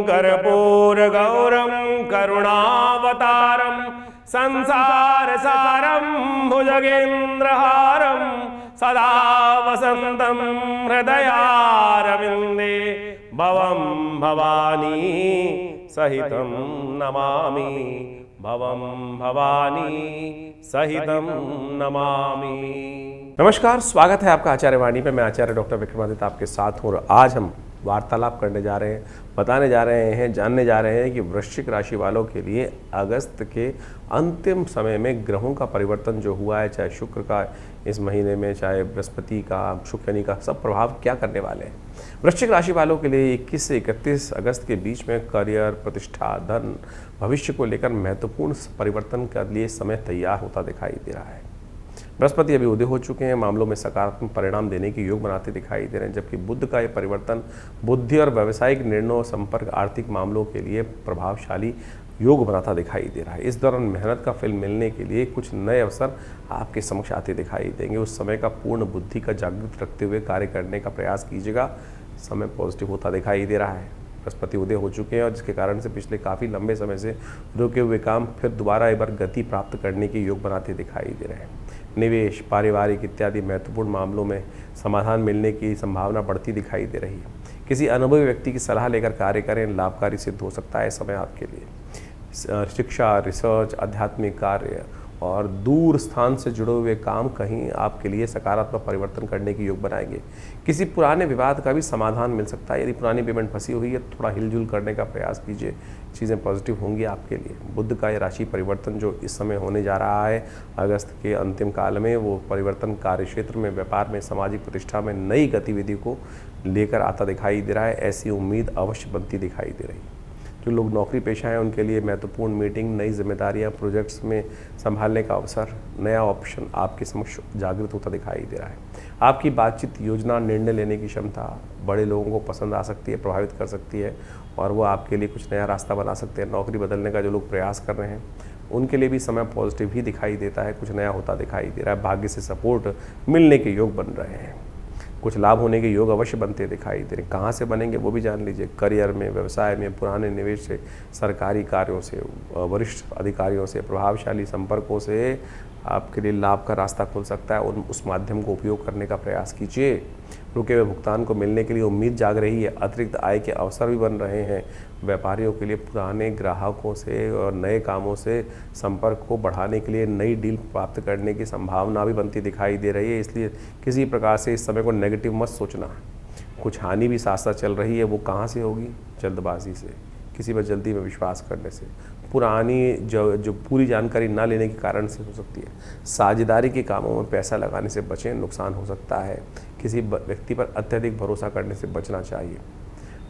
कर्पूरगौरं करुणावतारं संसारसारं भुजगेन्द्रहारं सदा वसन्तं हृदयारविन्दे भवं भवानी सहितं नमामि। भवं भवानी सहितं नमामि। नमस्कार, स्वागत है आपका आचार्य वाणी पे। मैं आचार्य डॉक्टर विक्रमादित्य आपके साथ हूँ और आज हम वार्तालाप करने जा रहे हैं, बताने जा रहे हैं, जानने जा रहे हैं कि वृश्चिक राशि वालों के लिए अगस्त के अंतिम समय में ग्रहों का परिवर्तन जो हुआ है, चाहे शुक्र का इस महीने में, चाहे बृहस्पति का, शुक्र शनि का, सब प्रभाव क्या करने वाले हैं। वृश्चिक राशि वालों के लिए 21 से 31 अगस्त के बीच में करियर, प्रतिष्ठा, धन, भविष्य को लेकर महत्वपूर्ण परिवर्तन के लिए समय तैयार होता दिखाई दे रहा है। बृहस्पति अभी उदय हो चुके हैं, मामलों में सकारात्मक परिणाम देने के योग बनाते दिखाई दे रहे हैं, जबकि बुध का यह परिवर्तन बुद्धि और व्यावसायिक निर्णयों, संपर्क, आर्थिक मामलों के लिए प्रभावशाली योग बनाता दिखाई दे रहा है। इस दौरान मेहनत का फल मिलने के लिए कुछ नए अवसर आपके समक्ष आते दिखाई देंगे। उस समय का पूर्ण बुद्धि का जागृत रखते हुए कार्य करने का प्रयास कीजिएगा। समय पॉजिटिव होता दिखाई दे रहा है। बृहस्पति उदय हो चुके हैं और जिसके कारण से पिछले काफ़ी लंबे समय से रुके हुए काम फिर दोबारा एक बार गति प्राप्त करने के योग बनाते दिखाई दे रहे हैं। निवेश, पारिवारिक इत्यादि महत्वपूर्ण मामलों में समाधान मिलने की संभावना बढ़ती दिखाई दे रही है। किसी अनुभवी व्यक्ति की सलाह लेकर कार्य करें, लाभकारी सिद्ध हो सकता है समय आपके लिए। शिक्षा, रिसर्च, आध्यात्मिक कार्य और दूर स्थान से जुड़े हुए काम कहीं आपके लिए सकारात्मक परिवर्तन करने की योग बनाएंगे। किसी पुराने विवाद का भी समाधान मिल सकता है। यदि पुरानी पेमेंट फंसी हुई है, थोड़ा हिलजुल करने का प्रयास कीजिए, चीज़ें पॉजिटिव होंगी आपके लिए। बुध का ये राशि परिवर्तन जो इस समय होने जा रहा है अगस्त के अंतिम काल में, वो परिवर्तन कार्य क्षेत्र में, व्यापार में, सामाजिक प्रतिष्ठा में नई गतिविधि को लेकर आता दिखाई दे रहा है। ऐसी उम्मीद अवश्य बनती दिखाई दे रही है। जो लोग नौकरी पेशा हैं उनके लिए महत्वपूर्ण मीटिंग, नई जिम्मेदारियां, प्रोजेक्ट्स में संभालने का अवसर, नया ऑप्शन आपके समक्ष जागृत होता दिखाई दे रहा है। आपकी बातचीत, योजना, निर्णय लेने की क्षमता बड़े लोगों को पसंद आ सकती है, प्रभावित कर सकती है और वो आपके लिए कुछ नया रास्ता बना सकते हैं। नौकरी बदलने का जो लोग प्रयास कर रहे हैं उनके लिए भी समय पॉजिटिव ही दिखाई देता है, कुछ नया होता दिखाई दे रहा है। भाग्य से सपोर्ट मिलने के योग बन रहे हैं, कुछ लाभ होने के योग अवश्य बनते दिखाई दे रहे हैं। कहाँ से बनेंगे वो भी जान लीजिए। करियर में, व्यवसाय में, पुराने निवेश से, सरकारी कार्यों से, वरिष्ठ अधिकारियों से, प्रभावशाली संपर्कों से आपके लिए लाभ का रास्ता खुल सकता है और उस माध्यम को उपयोग करने का प्रयास कीजिए। रुके हुए भुगतान को मिलने के लिए उम्मीद जाग रही है। अतिरिक्त आय के अवसर भी बन रहे हैं। व्यापारियों के लिए पुराने ग्राहकों से और नए कामों से संपर्क को बढ़ाने के लिए नई डील प्राप्त करने की संभावना भी बनती दिखाई दे रही है। इसलिए किसी प्रकार से इस समय को नेगेटिव मत सोचना। कुछ हानि भी साथ साथ चल रही है, वो कहाँ से होगी? जल्दबाजी से, किसी पर जल्दी में विश्वास करने से, पुरानी जो पूरी जानकारी ना लेने के कारण से हो सकती है। साझेदारी के कामों में पैसा लगाने से बचें, नुकसान हो सकता है। किसी व्यक्ति पर अत्यधिक भरोसा करने से बचना चाहिए।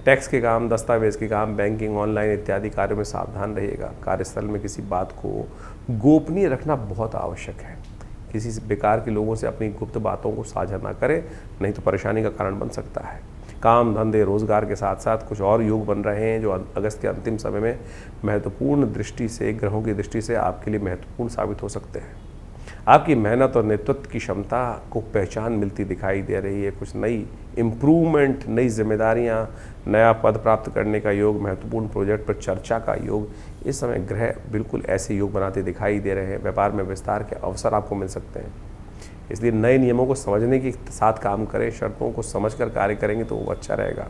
टैक्स के काम, दस्तावेज के काम, बैंकिंग, ऑनलाइन इत्यादि कार्यों में सावधान रहिएगा। कार्यस्थल में किसी बात को गोपनीय रखना बहुत आवश्यक है। किसी बेकार के लोगों से अपनी गुप्त बातों को साझा ना करें, नहीं तो परेशानी का कारण बन सकता है। काम, धंधे, रोजगार के साथ साथ कुछ और योग बन रहे हैं जो अगस्त के अंतिम समय में महत्वपूर्ण दृष्टि से, ग्रहों की दृष्टि से आपके लिए महत्वपूर्ण साबित हो सकते हैं। आपकी मेहनत और नेतृत्व की क्षमता को पहचान मिलती दिखाई दे रही है। कुछ नई इम्प्रूवमेंट, नई जिम्मेदारियां, नया पद प्राप्त करने का योग, महत्वपूर्ण प्रोजेक्ट पर चर्चा का योग, इस समय ग्रह बिल्कुल ऐसे योग बनाते दिखाई दे रहे हैं। व्यापार में विस्तार के अवसर आपको मिल सकते हैं। इसलिए नए नियमों को समझने के साथ काम करें। शर्तों को समझकर कार्य करेंगे तो वो अच्छा रहेगा।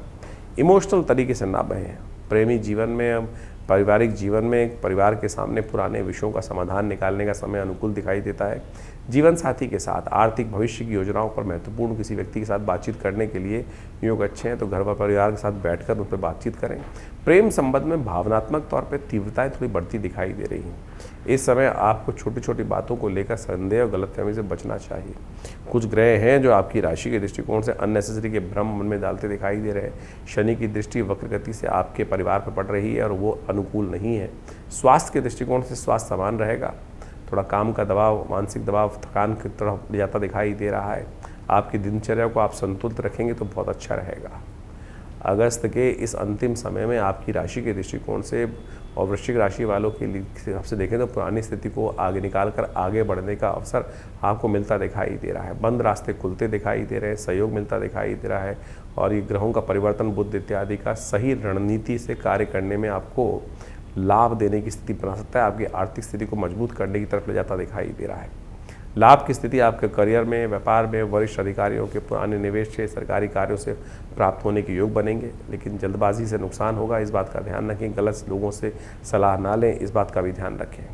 इमोशनल तरीके से ना बहें। प्रेमी जीवन में, पारिवारिक जीवन में परिवार के सामने पुराने विषयों का समाधान निकालने का समय अनुकूल दिखाई देता है। जीवन साथी के साथ आर्थिक भविष्य की योजनाओं पर महत्वपूर्ण किसी व्यक्ति के साथ बातचीत करने के लिए योग अच्छे हैं, तो घर व परिवार के साथ बैठकर उन पर बातचीत करें। प्रेम संबंध में भावनात्मक तौर पर तीव्रताएं थोड़ी बढ़ती दिखाई दे रही हैं। इस समय आपको छोटी छोटी बातों को लेकर संदेह और गलतफहमी से बचना चाहिए। कुछ ग्रह हैं जो आपकी राशि के दृष्टिकोण से अननेसेसरी के भ्रम मन में डालते दिखाई दे रहे हैं। शनि की दृष्टि वक्र गति से आपके परिवार पर पड़ रही है और वो अनुकूल नहीं है। स्वास्थ्य के दृष्टिकोण से स्वास्थ्य समान रहेगा। थोड़ा काम का दबाव, मानसिक दबाव, थकान की तरफ ले जाता दिखाई दे रहा है। आपकी दिनचर्या को आप संतुलित रखेंगे तो बहुत अच्छा रहेगा। अगस्त के इस अंतिम समय में आपकी राशि के दृष्टिकोण से और वृश्चिक राशि वालों के हिसाब से देखें तो पुरानी स्थिति को आगे निकाल कर आगे बढ़ने का अवसर आपको मिलता दिखाई दे रहा है। बंद रास्ते खुलते दिखाई दे रहे हैं, सहयोग मिलता दिखाई दे रहा है और ये ग्रहों का परिवर्तन, बुध इत्यादि का सही रणनीति से कार्य करने में आपको लाभ देने की स्थिति बना सकता है। आपकी आर्थिक स्थिति को मजबूत करने की तरफ ले जाता दिखाई दे रहा है। लाभ की स्थिति आपके करियर में, व्यापार में, वरिष्ठ अधिकारियों के पुराने निवेश से, सरकारी कार्यों से प्राप्त होने के योग बनेंगे, लेकिन जल्दबाजी से नुकसान होगा, इस बात का ध्यान रखें। गलत लोगों से सलाह ना लें, इस बात का भी ध्यान रखें।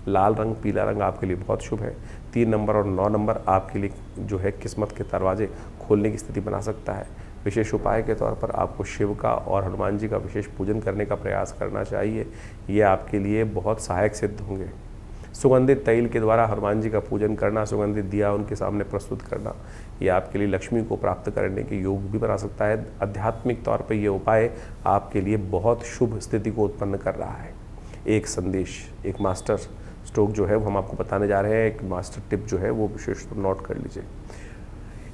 लाल रंग, पीला रंग आपके लिए बहुत शुभ है। 3 नंबर और 9 नंबर आपके लिए जो है किस्मत के दरवाजे खोलने की स्थिति बना सकता है। विशेष उपाय के तौर पर आपको शिव का और हनुमान जी का विशेष पूजन करने का प्रयास करना चाहिए, ये आपके लिए बहुत सहायक सिद्ध होंगे। सुगंधित तैल के द्वारा हनुमान जी का पूजन करना, सुगंधित दिया उनके सामने प्रस्तुत करना, ये आपके लिए लक्ष्मी को प्राप्त करने के योग भी बना सकता है। आध्यात्मिक तौर पर ये उपाय आपके लिए बहुत शुभ स्थिति को उत्पन्न कर रहा है। एक संदेश, एक मास्टर स्ट्रोक जो है वो हम आपको बताने जा रहे हैं, एक मास्टर टिप जो है वो विशेष तो नोट कर लीजिए।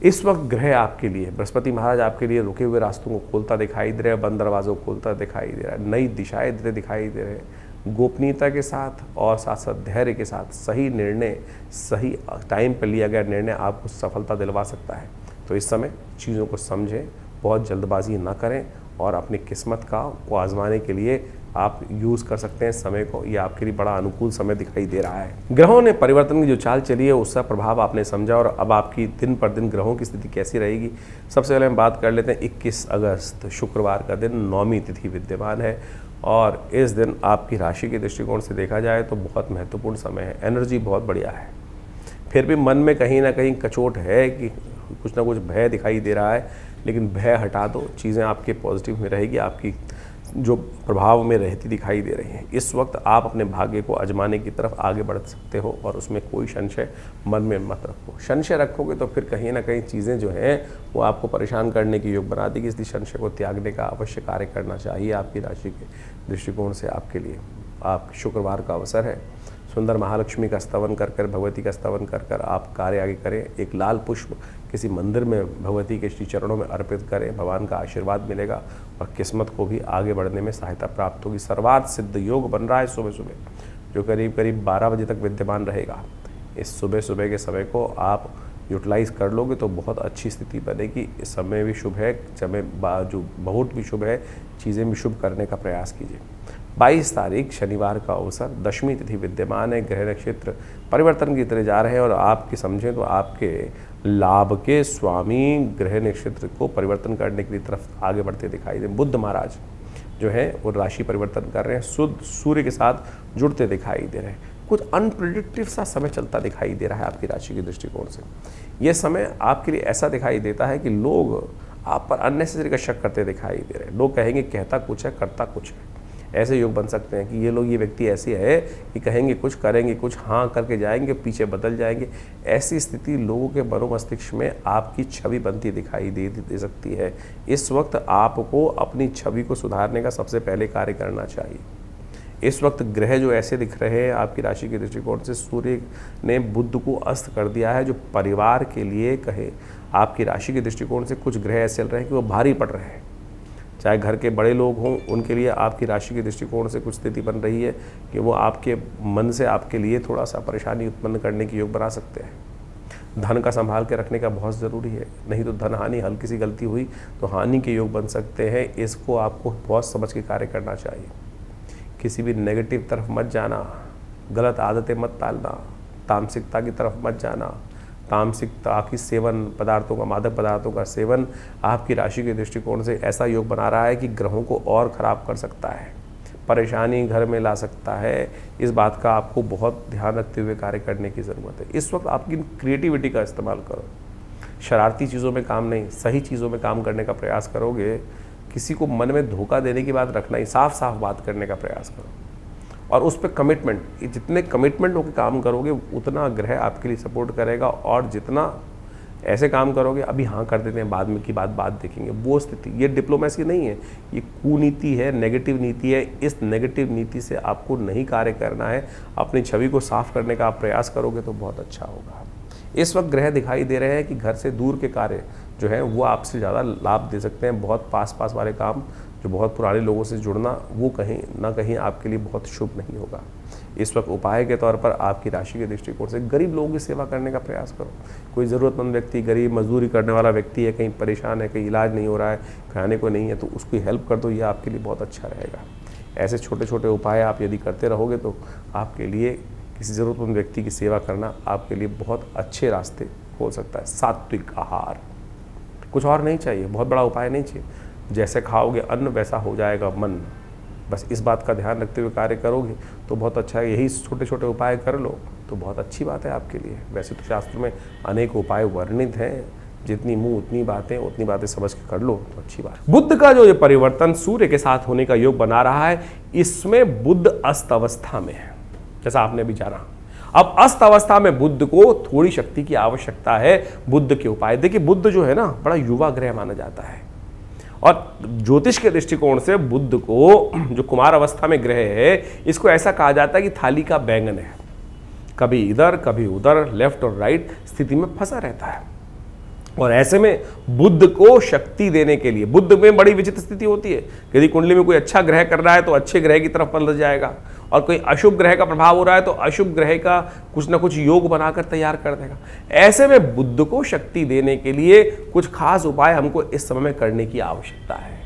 इस वक्त ग्रह आपके लिए, बृहस्पति महाराज आपके लिए रुके हुए रास्तों को खोलता दिखाई दे रहा है, बंद दरवाजों को खोलता दिखाई दे रहा है, नई दिशाएं देते दिखाई दे रहे हैं। गोपनीयता के साथ और साथ साथ धैर्य के साथ सही निर्णय, सही टाइम पर लिया गया निर्णय आपको सफलता दिलवा सकता है। तो इस समय चीज़ों को समझें, बहुत जल्दबाजी ना करें और अपनी किस्मत को आजमाने के लिए आप यूज़ कर सकते हैं समय को। ये आपके लिए बड़ा अनुकूल समय दिखाई दे रहा है। ग्रहों ने परिवर्तन की जो चाल चली है उसका प्रभाव आपने समझा और अब आपकी दिन पर दिन ग्रहों की स्थिति कैसी रहेगी, सबसे पहले हम बात कर लेते हैं। 21 अगस्त शुक्रवार का दिन, नौमी तिथि विद्यमान है और इस दिन आपकी राशि के दृष्टिकोण से देखा जाए तो बहुत महत्वपूर्ण समय है। एनर्जी बहुत बढ़िया है, फिर भी मन में कहीं ना कहीं कचोट है कि कुछ ना कुछ भय दिखाई दे रहा है, लेकिन भय हटा दो, चीज़ें आपके पॉजिटिव में रहेगी, आपकी जो प्रभाव में रहती दिखाई दे रही हैं। इस वक्त आप अपने भाग्य को आजमाने की तरफ आगे बढ़ सकते हो और उसमें कोई संशय मन में मत रखो। संशय रखोगे तो फिर कहीं ना कहीं चीज़ें जो हैं वो आपको परेशान करने के योग बना देगी, इसलिए संशय को त्यागने का अवश्य कार्य करना चाहिए। आपकी राशि के दृष्टिकोण से आपके लिए आप शुक्रवार का अवसर है। सुंदर महालक्ष्मी का स्तवन कर कर, भगवती का स्तवन कर कर आप कार्य आगे करें। एक लाल पुष्प किसी मंदिर में भगवती के श्री चरणों में अर्पित करें, भगवान का आशीर्वाद मिलेगा और किस्मत को भी आगे बढ़ने में सहायता प्राप्त होगी। सर्वार्थ सिद्ध योग बन रहा है सुबह सुबह, जो करीब करीब 12 बजे तक विद्यमान रहेगा। इस सुबह सुबह के समय को आप यूटिलाइज कर लोगे तो बहुत अच्छी स्थिति बनेगी। इस समय भी शुभ है, समय जो बहुत भी शुभ है, चीज़ें भी शुभ करने का प्रयास कीजिए। 22 तारीख शनिवार का अवसर, दशमी तिथि विद्यमान है। ग्रह नक्षत्र परिवर्तन की तरह जा रहे हैं और आपके समझें तो आपके लाभ के स्वामी ग्रह नक्षत्र को परिवर्तन करने की तरफ आगे बढ़ते दिखाई दे। बुध महाराज जो है वो राशि परिवर्तन कर रहे हैं, शुद्ध सूर्य के साथ जुड़ते दिखाई दे रहे हैं। कुछ अनप्रिडिक्टिव सा समय चलता दिखाई दे रहा है आपकी राशि के दृष्टिकोण से। ये समय आपके लिए ऐसा दिखाई देता है कि लोग आप पर अननेसेसरी का शक करते दिखाई दे रहे हैं। लोग कहेंगे कहता कुछ है, करता कुछ है। ऐसे योग बन सकते हैं कि ये व्यक्ति ऐसे है कि कहेंगे कुछ, करेंगे कुछ, हाँ करके जाएंगे, पीछे बदल जाएंगे। ऐसी स्थिति लोगों के मनोमस्तिष्क में आपकी छवि बनती दिखाई दे सकती है। इस वक्त आपको अपनी छवि को सुधारने का सबसे पहले कार्य करना चाहिए। इस वक्त ग्रह जो ऐसे दिख रहे हैं आपकी राशि के दृष्टिकोण से, सूर्य ने बुध को अस्त कर दिया है, जो परिवार के लिए कहे आपकी राशि के दृष्टिकोण से कुछ ग्रह ऐसे चल रहे हैं कि वो भारी पड़ रहे हैं। चाहे घर के बड़े लोग हों, उनके लिए आपकी राशि के दृष्टिकोण से कुछ स्थिति बन रही है कि वो आपके मन से आपके लिए थोड़ा सा परेशानी उत्पन्न करने की योग बना सकते हैं। धन का संभाल के रखने का बहुत ज़रूरी है, नहीं तो धन हानि, हल्की सी गलती हुई तो हानि के योग बन सकते हैं। इसको आपको बहुत समझ के कार्य करना चाहिए। किसी भी नेगेटिव तरफ मत जाना, गलत आदतें मत पालना, तामसिकता की तरफ मत जाना। तामसिकता की सेवन, पदार्थों का, मादक पदार्थों का सेवन आपकी राशि के दृष्टिकोण से ऐसा योग बना रहा है कि ग्रहों को और ख़राब कर सकता है, परेशानी घर में ला सकता है। इस बात का आपको बहुत ध्यान रखते हुए कार्य करने की ज़रूरत है। इस वक्त आपकी क्रिएटिविटी का इस्तेमाल करो, शरारती चीज़ों में काम नहीं, सही चीज़ों में काम करने का प्रयास करोगे। किसी को मन में धोखा देने की बात रखना ही, साफ साफ बात करने का प्रयास करो और उस पर कमिटमेंट, जितने कमिटमेंट होकर काम करोगे उतना ग्रह आपके लिए सपोर्ट करेगा। और जितना ऐसे काम करोगे अभी हाँ कर देते हैं, बाद में की बात देखेंगे, वो स्थिति, ये डिप्लोमेसी नहीं है, ये कूनीति है, नेगेटिव नीति है। इस नेगेटिव नीति से आपको नहीं कार्य करना है। अपनी छवि को साफ करने का आप प्रयास करोगे तो बहुत अच्छा होगा। इस वक्त ग्रह दिखाई दे रहे हैं कि घर से दूर के कार्य जो है वो आपसे ज़्यादा लाभ दे सकते हैं। बहुत पास वाले काम, जो बहुत पुराने लोगों से जुड़ना, वो कहीं ना कहीं आपके लिए बहुत शुभ नहीं होगा। इस वक्त उपाय के तौर पर आपकी राशि के दृष्टिकोण से गरीब लोगों की सेवा करने का प्रयास करो। कोई ज़रूरतमंद व्यक्ति, गरीब मजदूरी करने वाला व्यक्ति है, कहीं परेशान है, कहीं इलाज नहीं हो रहा है, खाने को नहीं है, तो उसकी हेल्प कर दो, ये आपके लिए बहुत अच्छा रहेगा। ऐसे छोटे छोटे उपाय आप यदि करते रहोगे तो आपके लिए किसी ज़रूरतमंद व्यक्ति की सेवा करना आपके लिए बहुत अच्छे रास्ते हो सकता है। सात्विक आहार, कुछ और नहीं चाहिए, बहुत बड़ा उपाय नहीं चाहिए। जैसे खाओगे अन्न वैसा हो जाएगा मन, बस इस बात का ध्यान रखते हुए कार्य करोगे तो बहुत अच्छा है। यही छोटे छोटे उपाय कर लो तो बहुत अच्छी बात है आपके लिए। वैसे तो शास्त्र में अनेक उपाय वर्णित हैं, जितनी मुंह उतनी बातें समझ के कर लो तो अच्छी बात। बुध का जो ये परिवर्तन सूर्य के साथ होने का योग बना रहा है, इसमें बुध अस्त अवस्था में है, जैसा आपने अभी जाना। अब अस्त अवस्था में बुध को थोड़ी शक्ति की आवश्यकता है। बुध के उपाय देखिए, बुध जो है ना बड़ा युवा ग्रह माना जाता है, और ज्योतिष के दृष्टिकोण से बुध को, जो कुमार अवस्था में ग्रह है, इसको ऐसा कहा जाता है कि थाली का बैंगन है, कभी इधर कभी उधर, लेफ्ट और राइट स्थिति में फंसा रहता है। और ऐसे में बुध को शक्ति देने के लिए, बुध में बड़ी विचित्र स्थिति होती है। यदि कुंडली में कोई अच्छा ग्रह कर रहा है तो अच्छे ग्रह की तरफ पलट जाएगा, और कोई अशुभ ग्रह का प्रभाव हो रहा है तो अशुभ ग्रह का कुछ ना कुछ योग बनाकर तैयार कर देगा। ऐसे में बुध को शक्ति देने के लिए कुछ खास उपाय हमको इस समय में करने की आवश्यकता है।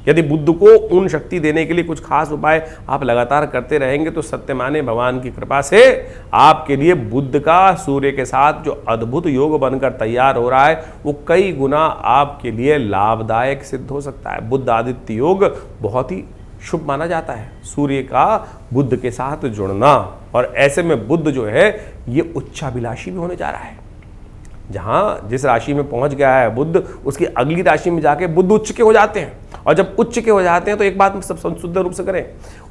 यदि बुध को उन शक्ति देने के लिए कुछ खास उपाय आप लगातार करते रहेंगे तो सत्य माने भगवान की कृपा से आपके लिए बुध का सूर्य के साथ जो अद्भुत योग बनकर तैयार हो रहा है वो कई गुना आपके लिए लाभदायक सिद्ध हो सकता है। बुध आदित्य योग बहुत ही शुभ माना जाता है, सूर्य का बुध के साथ जुड़ना। और ऐसे में बुध जो है ये उच्चाभिलाषी भी होने जा रहा है। जहां जिस राशि में पहुंच गया है बुध, उसकी अगली राशि में जाके बुध उच्च के हो जाते हैं। और जब उच्च के हो जाते हैं तो एक बात में सब शुद्ध रूप से करें,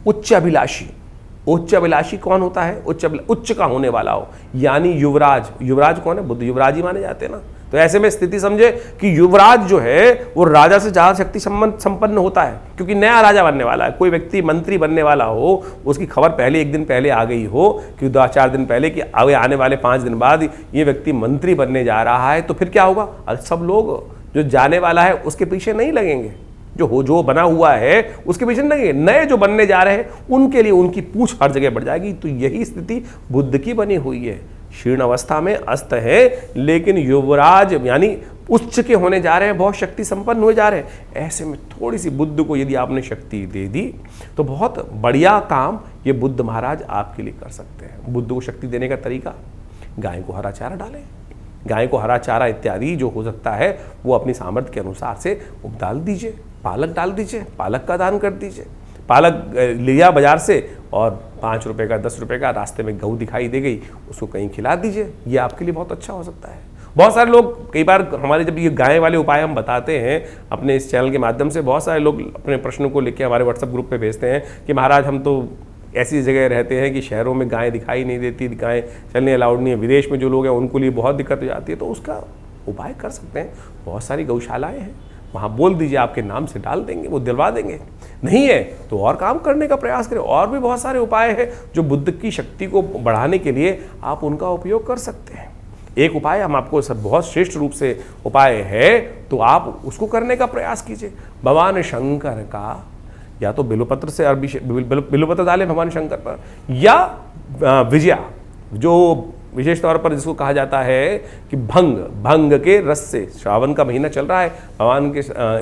उच्च अभिलाषी कौन होता है? उच्च का होने वाला हो, यानी युवराज। युवराज कौन है? बुध युवराज ही माने जाते हैं ना। तो ऐसे में स्थिति समझे कि युवराज जो है वो राजा से ज्यादा शक्ति संपन्न होता है, क्योंकि नया राजा बनने वाला है। कोई व्यक्ति मंत्री बनने वाला हो, उसकी खबर पहले एक दिन पहले आ गई हो कि 2-4 दिन पहले कि आने वाले 5 दिन बाद ये व्यक्ति मंत्री बनने जा रहा है, तो फिर क्या होगा? सब लोग जो जाने वाला है उसके पीछे नहीं लगेंगे, जो बना हुआ है उसके पीछे नहीं लगेंगे। नए जो बनने जा रहे हैं उनके लिए उनकी पूछ हर जगह बढ़ जाएगी। तो यही स्थिति बुध की बनी हुई है। क्षीण अवस्था में अस्त है, लेकिन युवराज यानी उच्च के होने जा रहे हैं, बहुत शक्ति संपन्न हो जा रहे हैं। ऐसे में थोड़ी सी बुध को यदि आपने शक्ति दे दी तो बहुत बढ़िया काम ये बुध महाराज आपके लिए कर सकते हैं। बुध को शक्ति देने का तरीका, गाय को हरा चारा डालें। गाय को हरा चारा इत्यादि जो हो सकता है वो अपनी सामर्थ्य के अनुसार से डाल दीजिए। पालक डाल दीजिए, पालक का दान कर दीजिए। पालक लिया बाजार से और 5 रुपए का 10 रुपए का रास्ते में गऊ दिखाई दे गई, उसको कहीं खिला दीजिए। ये आपके लिए बहुत अच्छा हो सकता है। बहुत सारे लोग, कई बार हमारे जब ये गाय वाले उपाय हम बताते हैं अपने इस चैनल के माध्यम से, बहुत सारे लोग अपने प्रश्नों को लेकर हमारे व्हाट्सएप ग्रुप पे भेजते हैं कि महाराज हम तो ऐसी जगह रहते हैं कि शहरों में गाय दिखाई नहीं देती, गाय चलने अलाउड नहीं है, विदेश में जो लोग हैं उनको लिए बहुत दिक्कत हो जाती है, तो उसका उपाय कर सकते हैं। बहुत सारी गौशालाएँ हैं, वहाँ बोल दीजिए आपके नाम से डाल देंगे, वो दिलवा देंगे। नहीं है तो और काम करने का प्रयास करें। और भी बहुत सारे उपाय हैं जो बुध की शक्ति को बढ़ाने के लिए आप उनका उपयोग कर सकते हैं। एक उपाय हम आपको सब बहुत श्रेष्ठ रूप से उपाय है, तो आप उसको करने का प्रयास कीजिए। भगवान शंकर का या तो बिल्वपत्र से बिल्वपत्र डालें भगवान शंकर पर, या विजया, जो विशेष तौर पर जिसको कहा जाता है कि भंग के रस से, श्रावण का महीना चल रहा है,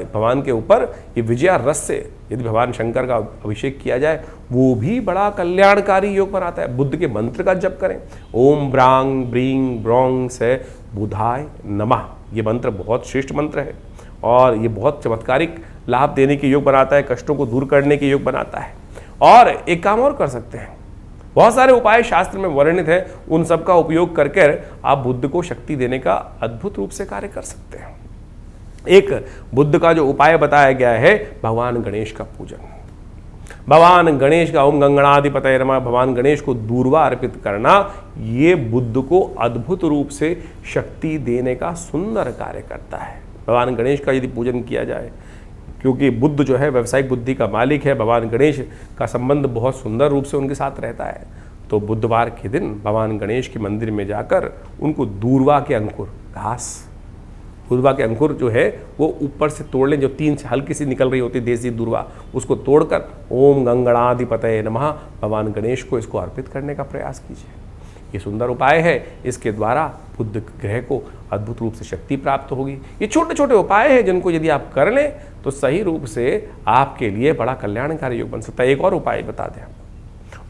भगवान के ऊपर ये विजया रस से यदि भगवान शंकर का अभिषेक किया जाए वो भी बड़ा कल्याणकारी योग बनाता है। बुद्ध के मंत्र का जप करें, ओम ब्रांग ब्रींग ब्रोंग से बुधाय नमः। ये मंत्र बहुत श्रेष्ठ मंत्र है और ये बहुत चमत्कारिक लाभ देने के योग बनाता है, कष्टों को दूर करने के योग बनाता है। और एक काम और कर सकते हैं, बहुत सारे उपाय शास्त्र में वर्णित है, उन सब का उपयोग करके आप बुद्ध को शक्ति देने का अद्भुत रूप से कार्य कर सकते हैं। एक बुद्ध का जो उपाय बताया गया है, भगवान गणेश का पूजन। भगवान गणेश का ओम गंगणाधिपतये नमः, भगवान गणेश को दूर्वा अर्पित करना, ये बुद्ध को अद्भुत रूप से शक्ति देने का सुंदर कार्य करता है। भगवान गणेश का यदि पूजन किया जाए, क्योंकि बुद्ध जो है व्यवसायिक बुद्धि का मालिक है, भगवान गणेश का संबंध बहुत सुंदर रूप से उनके साथ रहता है, तो बुधवार के दिन भगवान गणेश के मंदिर में जाकर उनको दूर्वा के अंकुर, घास, दूर्वा के अंकुर जो है वो ऊपर से तोड़ लें, जो 3 से हल्की सी निकल रही होती है देसी दूर्वा, उसको तोड़कर ओम गंगणाधिपतये नमः भगवान गणेश को इसको अर्पित करने का प्रयास कीजिए। ये सुंदर उपाय है, इसके द्वारा बुध ग्रह को अद्भुत रूप से शक्ति प्राप्त होगी। ये छोटे छोटे उपाय हैं जिनको यदि आप कर लें तो सही रूप से आपके लिए बड़ा कल्याणकारी योग बन सकता है। एक और उपाय बता दें,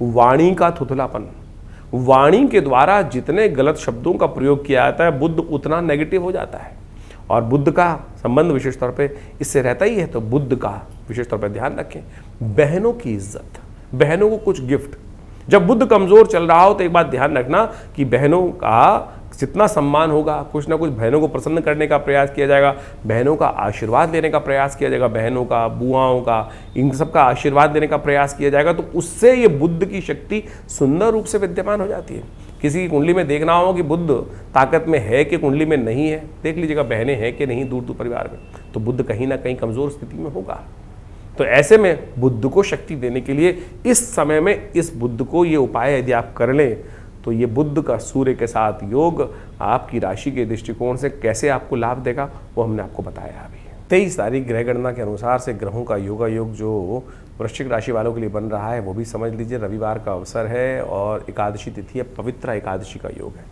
वाणी का थुथलापन। वाणी के द्वारा जितने गलत शब्दों का प्रयोग किया जाता है बुध उतना नेगेटिव हो जाता है, और बुध का संबंध विशेष तौर पे इससे रहता ही है, तो बुध का विशेष तौर पे ध्यान रखें। बहनों की इज्जत, बहनों को कुछ गिफ्ट, जब बुध कमजोर चल रहा हो तो एक बात ध्यान रखना कि बहनों का जितना सम्मान होगा, कुछ ना कुछ बहनों को प्रसन्न करने का प्रयास किया जाएगा, बहनों का आशीर्वाद लेने का प्रयास किया जाएगा, बहनों का, बुआओं का, इन सब का आशीर्वाद लेने का प्रयास किया जाएगा, तो उससे ये बुध की शक्ति सुंदर रूप से विद्यमान हो जाती है। किसी की कुंडली में देखना हो कि बुध ताकत में है कि कुंडली में नहीं है, देख लीजिएगा बहनें हैं कि नहीं दूर दूर परिवार में, तो बुध कहीं ना कहीं कमजोर स्थिति में होगा। तो ऐसे में बुध को शक्ति देने के लिए इस समय में इस बुध को ये उपाय यदि आप कर लें तो ये बुध का सूर्य के साथ योग आपकी राशि के दृष्टिकोण से कैसे आपको लाभ देगा वो हमने आपको बताया अभी। 23 तारीख ग्रह गणना के अनुसार से ग्रहों का योगा योग जो वृश्चिक राशि वालों के लिए बन रहा है वो भी समझ लीजिए। रविवार का अवसर है और एकादशी तिथि है, पवित्रा एकादशी का योग है।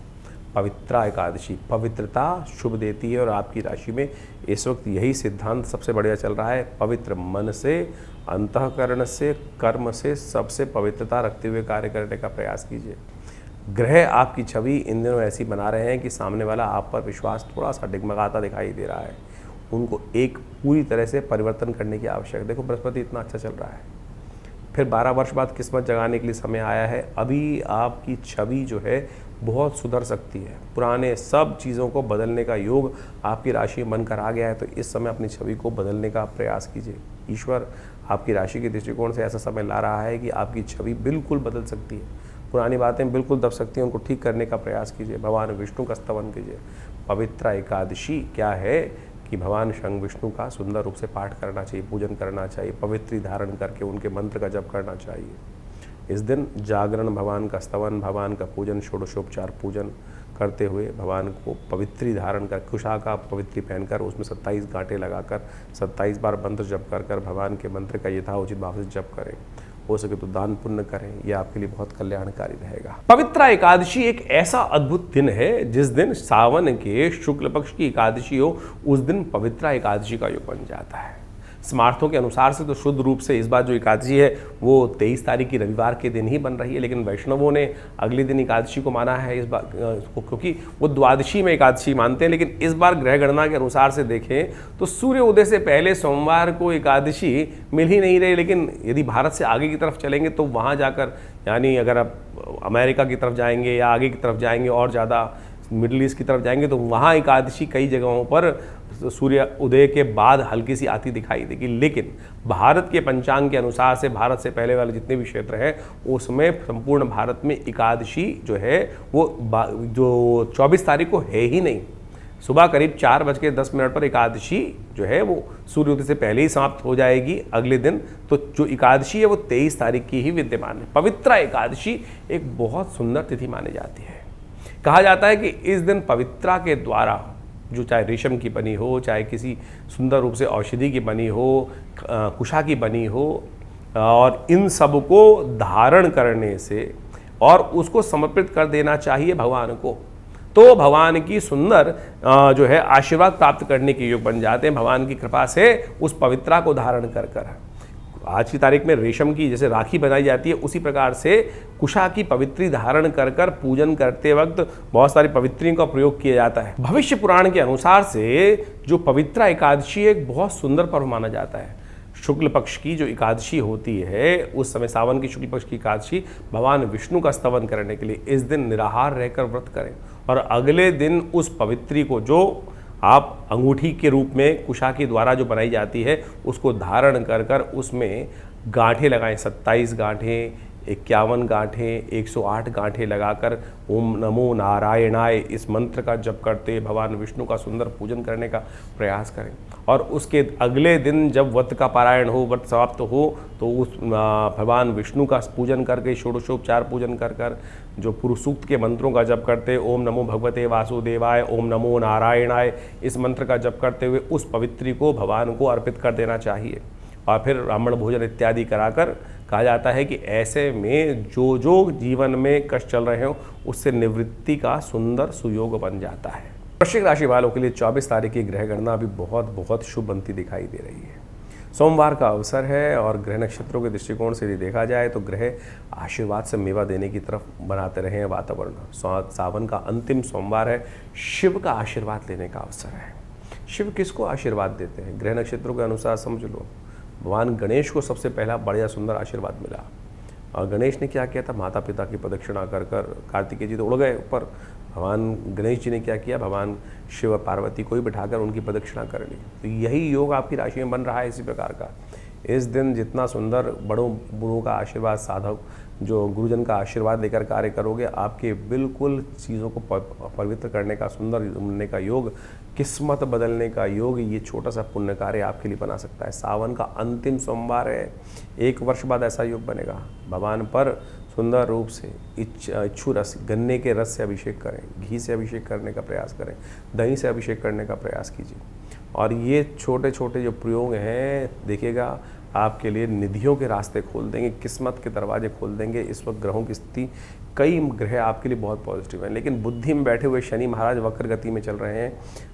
पवित्रा एकादशी पवित्रता शुभ देती है और आपकी राशि में इस वक्त यही सिद्धांत सबसे बढ़िया चल रहा है। पवित्र मन से, अंतःकरण से, कर्म से, सबसे पवित्रता रखते हुए कार्य करने का प्रयास कीजिए। ग्रह आपकी छवि इन दिनों ऐसी बना रहे हैं कि सामने वाला आप पर विश्वास थोड़ा सा डगमगाता दिखाई दे रहा है, उनको एक पूरी तरह से परिवर्तन करने की आवश्यकता। देखो बृहस्पति इतना अच्छा चल रहा है, फिर 12 वर्ष बाद किस्मत जगाने के लिए समय आया है। अभी आपकी छवि जो है बहुत सुधर सकती है, पुराने सब चीज़ों को बदलने का योग आपकी राशि में बनकर आ गया है। तो इस समय अपनी छवि को बदलने का प्रयास कीजिए। ईश्वर आपकी राशि के दृष्टिकोण से ऐसा समय ला रहा है कि आपकी छवि बिल्कुल बदल सकती है, पुरानी बातें बिल्कुल दब सकती हैं, उनको ठीक करने का प्रयास कीजिए। भगवान विष्णु का स्तवन कीजिए। पवित्रा एकादशी क्या है कि भगवान शंख विष्णु का सुंदर रूप से पाठ करना चाहिए, पूजन करना चाहिए, पवित्री धारण करके उनके मंत्र का जप करना चाहिए। इस दिन जागरण, भगवान का स्तवन, भगवान का पूजन, षोडशोपचार पूजन करते हुए भगवान को पवित्री धारण कर, कुशा का पवित्री पहनकर उसमें 27 गांठें लगाकर 27 बार मंत्र जप कर कर भगवान के मंत्र का यथाउचित भाव से जप करें। हो सके तो दान पुण्य करें, यह आपके लिए बहुत कल्याणकारी रहेगा। पवित्रा एकादशी एक ऐसा अद्भुत दिन है जिस दिन सावन के शुक्ल पक्ष की एकादशी हो, उस दिन पवित्रा एकादशी का योग बन जाता है। स्मार्थों के अनुसार से तो शुद्ध रूप से इस बार जो एकादशी है वो 23 तारीख की रविवार के दिन ही बन रही है, लेकिन वैष्णवों ने अगले दिन एकादशी को माना है इस बार, क्योंकि वो द्वादशी में एकादशी मानते हैं। लेकिन इस बार ग्रह गणना के अनुसार से देखें तो सूर्य उदय से पहले सोमवार को एकादशी मिल ही नहीं रही। लेकिन यदि भारत से आगे की तरफ चलेंगे तो वहाँ जाकर, यानी अगर आप अमेरिका की तरफ जाएंगे या आगे की तरफ जाएंगे और ज़्यादा मिडिल ईस्ट की तरफ जाएंगे तो वहाँ एकादशी कई जगहों पर सूर्य उदय के बाद हल्की सी आती दिखाई देगी। लेकिन भारत के पंचांग के अनुसार से भारत से पहले वाले जितने भी क्षेत्र हैं उसमें संपूर्ण भारत में एकादशी जो है वो जो 24 तारीख को है ही नहीं। सुबह करीब 4:10 पर एकादशी जो है वो सूर्योदय से पहले ही समाप्त हो जाएगी अगले दिन। तो जो एकादशी है वो 23 तारीख की ही विद्यमान है। पवित्रा एकादशी एक बहुत सुंदर तिथि मानी जाती है। कहा जाता है कि इस दिन पवित्रा के द्वारा, जो चाहे रेशम की बनी हो, चाहे किसी सुंदर रूप से औषधि की बनी हो, कुशा की बनी हो, और इन सब को धारण करने से और उसको समर्पित कर देना चाहिए भगवान को, तो भगवान की सुंदर जो है आशीर्वाद प्राप्त करने के योग बन जाते हैं भगवान की कृपा से उस पवित्रा को धारण कर कर। आज की तारीख में रेशम की जैसे राखी बनाई जाती है, उसी प्रकार से कुशा की पवित्री धारण कर कर पूजन करते वक्त बहुत सारी पवित्रियों का प्रयोग किया जाता है। भविष्य पुराण के अनुसार से जो पवित्रा एकादशी एक बहुत सुंदर पर्व माना जाता है। शुक्ल पक्ष की जो एकादशी होती है उस समय, सावन की शुक्ल पक्ष की एकादशी, भगवान विष्णु का स्तवन करने के लिए इस दिन निराहार रहकर व्रत करें और अगले दिन उस पवित्री को, जो आप अंगूठी के रूप में कुशा के द्वारा जो बनाई जाती है, उसको धारण कर कर उसमें गांठें लगाएं, 27 गांठें 51 गांठें 108 गांठें लगाकर ओम नमो नारायणाय इस मंत्र का जप करते भगवान विष्णु का सुंदर पूजन करने का प्रयास करें। और उसके अगले दिन जब व्रत का पारायण हो, व्रत समाप्त हो, तो उस भगवान विष्णु का पूजन करके षोडशोपचार पूजन कर जो पुरुष सूक्त के मंत्रों का जप करते ओम नमो भगवते वासुदेवाय, ओम नमो नारायणाय इस मंत्र का जप करते हुए उस पवित्री को भगवान को अर्पित कर देना चाहिए। और फिर ब्राह्मण भोजन इत्यादि कराकर कहा जाता है कि ऐसे में जो जो जीवन में कष्ट चल रहे हो उससे निवृत्ति का सुंदर सुयोग बन जाता है। वृश्चिक राशि वालों के लिए 24 तारीख की ग्रह गणना अभी बहुत शुभ बनती दिखाई दे रही है। सोमवार का अवसर है और ग्रह नक्षत्रों के दृष्टिकोण से यदि देखा जाए तो ग्रह आशीर्वाद से मेवा देने की तरफ बनाते रहे हैं वातावरण। सावन का अंतिम सोमवार है, शिव का आशीर्वाद लेने का अवसर है। शिव किसको आशीर्वाद देते हैं? ग्रह नक्षत्रों के अनुसार समझ लो, भगवान गणेश को सबसे पहला बढ़िया सुंदर आशीर्वाद मिला। और गणेश ने क्या किया था? माता पिता की प्रदक्षिणा कर कार्तिकेय जी तो उड़ गए ऊपर, भगवान गणेश जी ने क्या किया? भगवान शिव और पार्वती को ही बिठाकर उनकी प्रदक्षिणा कर ली। तो यही योग आपकी राशि में बन रहा है इसी प्रकार का। इस दिन जितना सुंदर बड़ों बूढ़ों का आशीर्वाद, साधक जो गुरुजन का आशीर्वाद लेकर कार्य करोगे, आपके बिल्कुल चीज़ों को पवित्र करने का, सुंदर बनने का योग, किस्मत बदलने का योग, ये छोटा सा पुण्य कार्य आपके लिए बना सकता है। सावन का अंतिम सोमवार है, 1 वर्ष बाद ऐसा योग बनेगा। भगवान पर सुंदर रूप से इच्छू रस, गन्ने के रस से अभिषेक करें, घी से अभिषेक करने का प्रयास करें, दही से अभिषेक करने का प्रयास कीजिए। और ये छोटे छोटे जो प्रयोग हैं, देखिएगा आपके लिए निधियों के रास्ते खोल देंगे, किस्मत के दरवाजे खोल देंगे। इस वक्त ग्रहों की स्थिति, कई ग्रह आपके लिए बहुत पॉजिटिव हैं, लेकिन बुद्धि में बैठे हुए शनि महाराज वक्र गति में चल रहे हैं,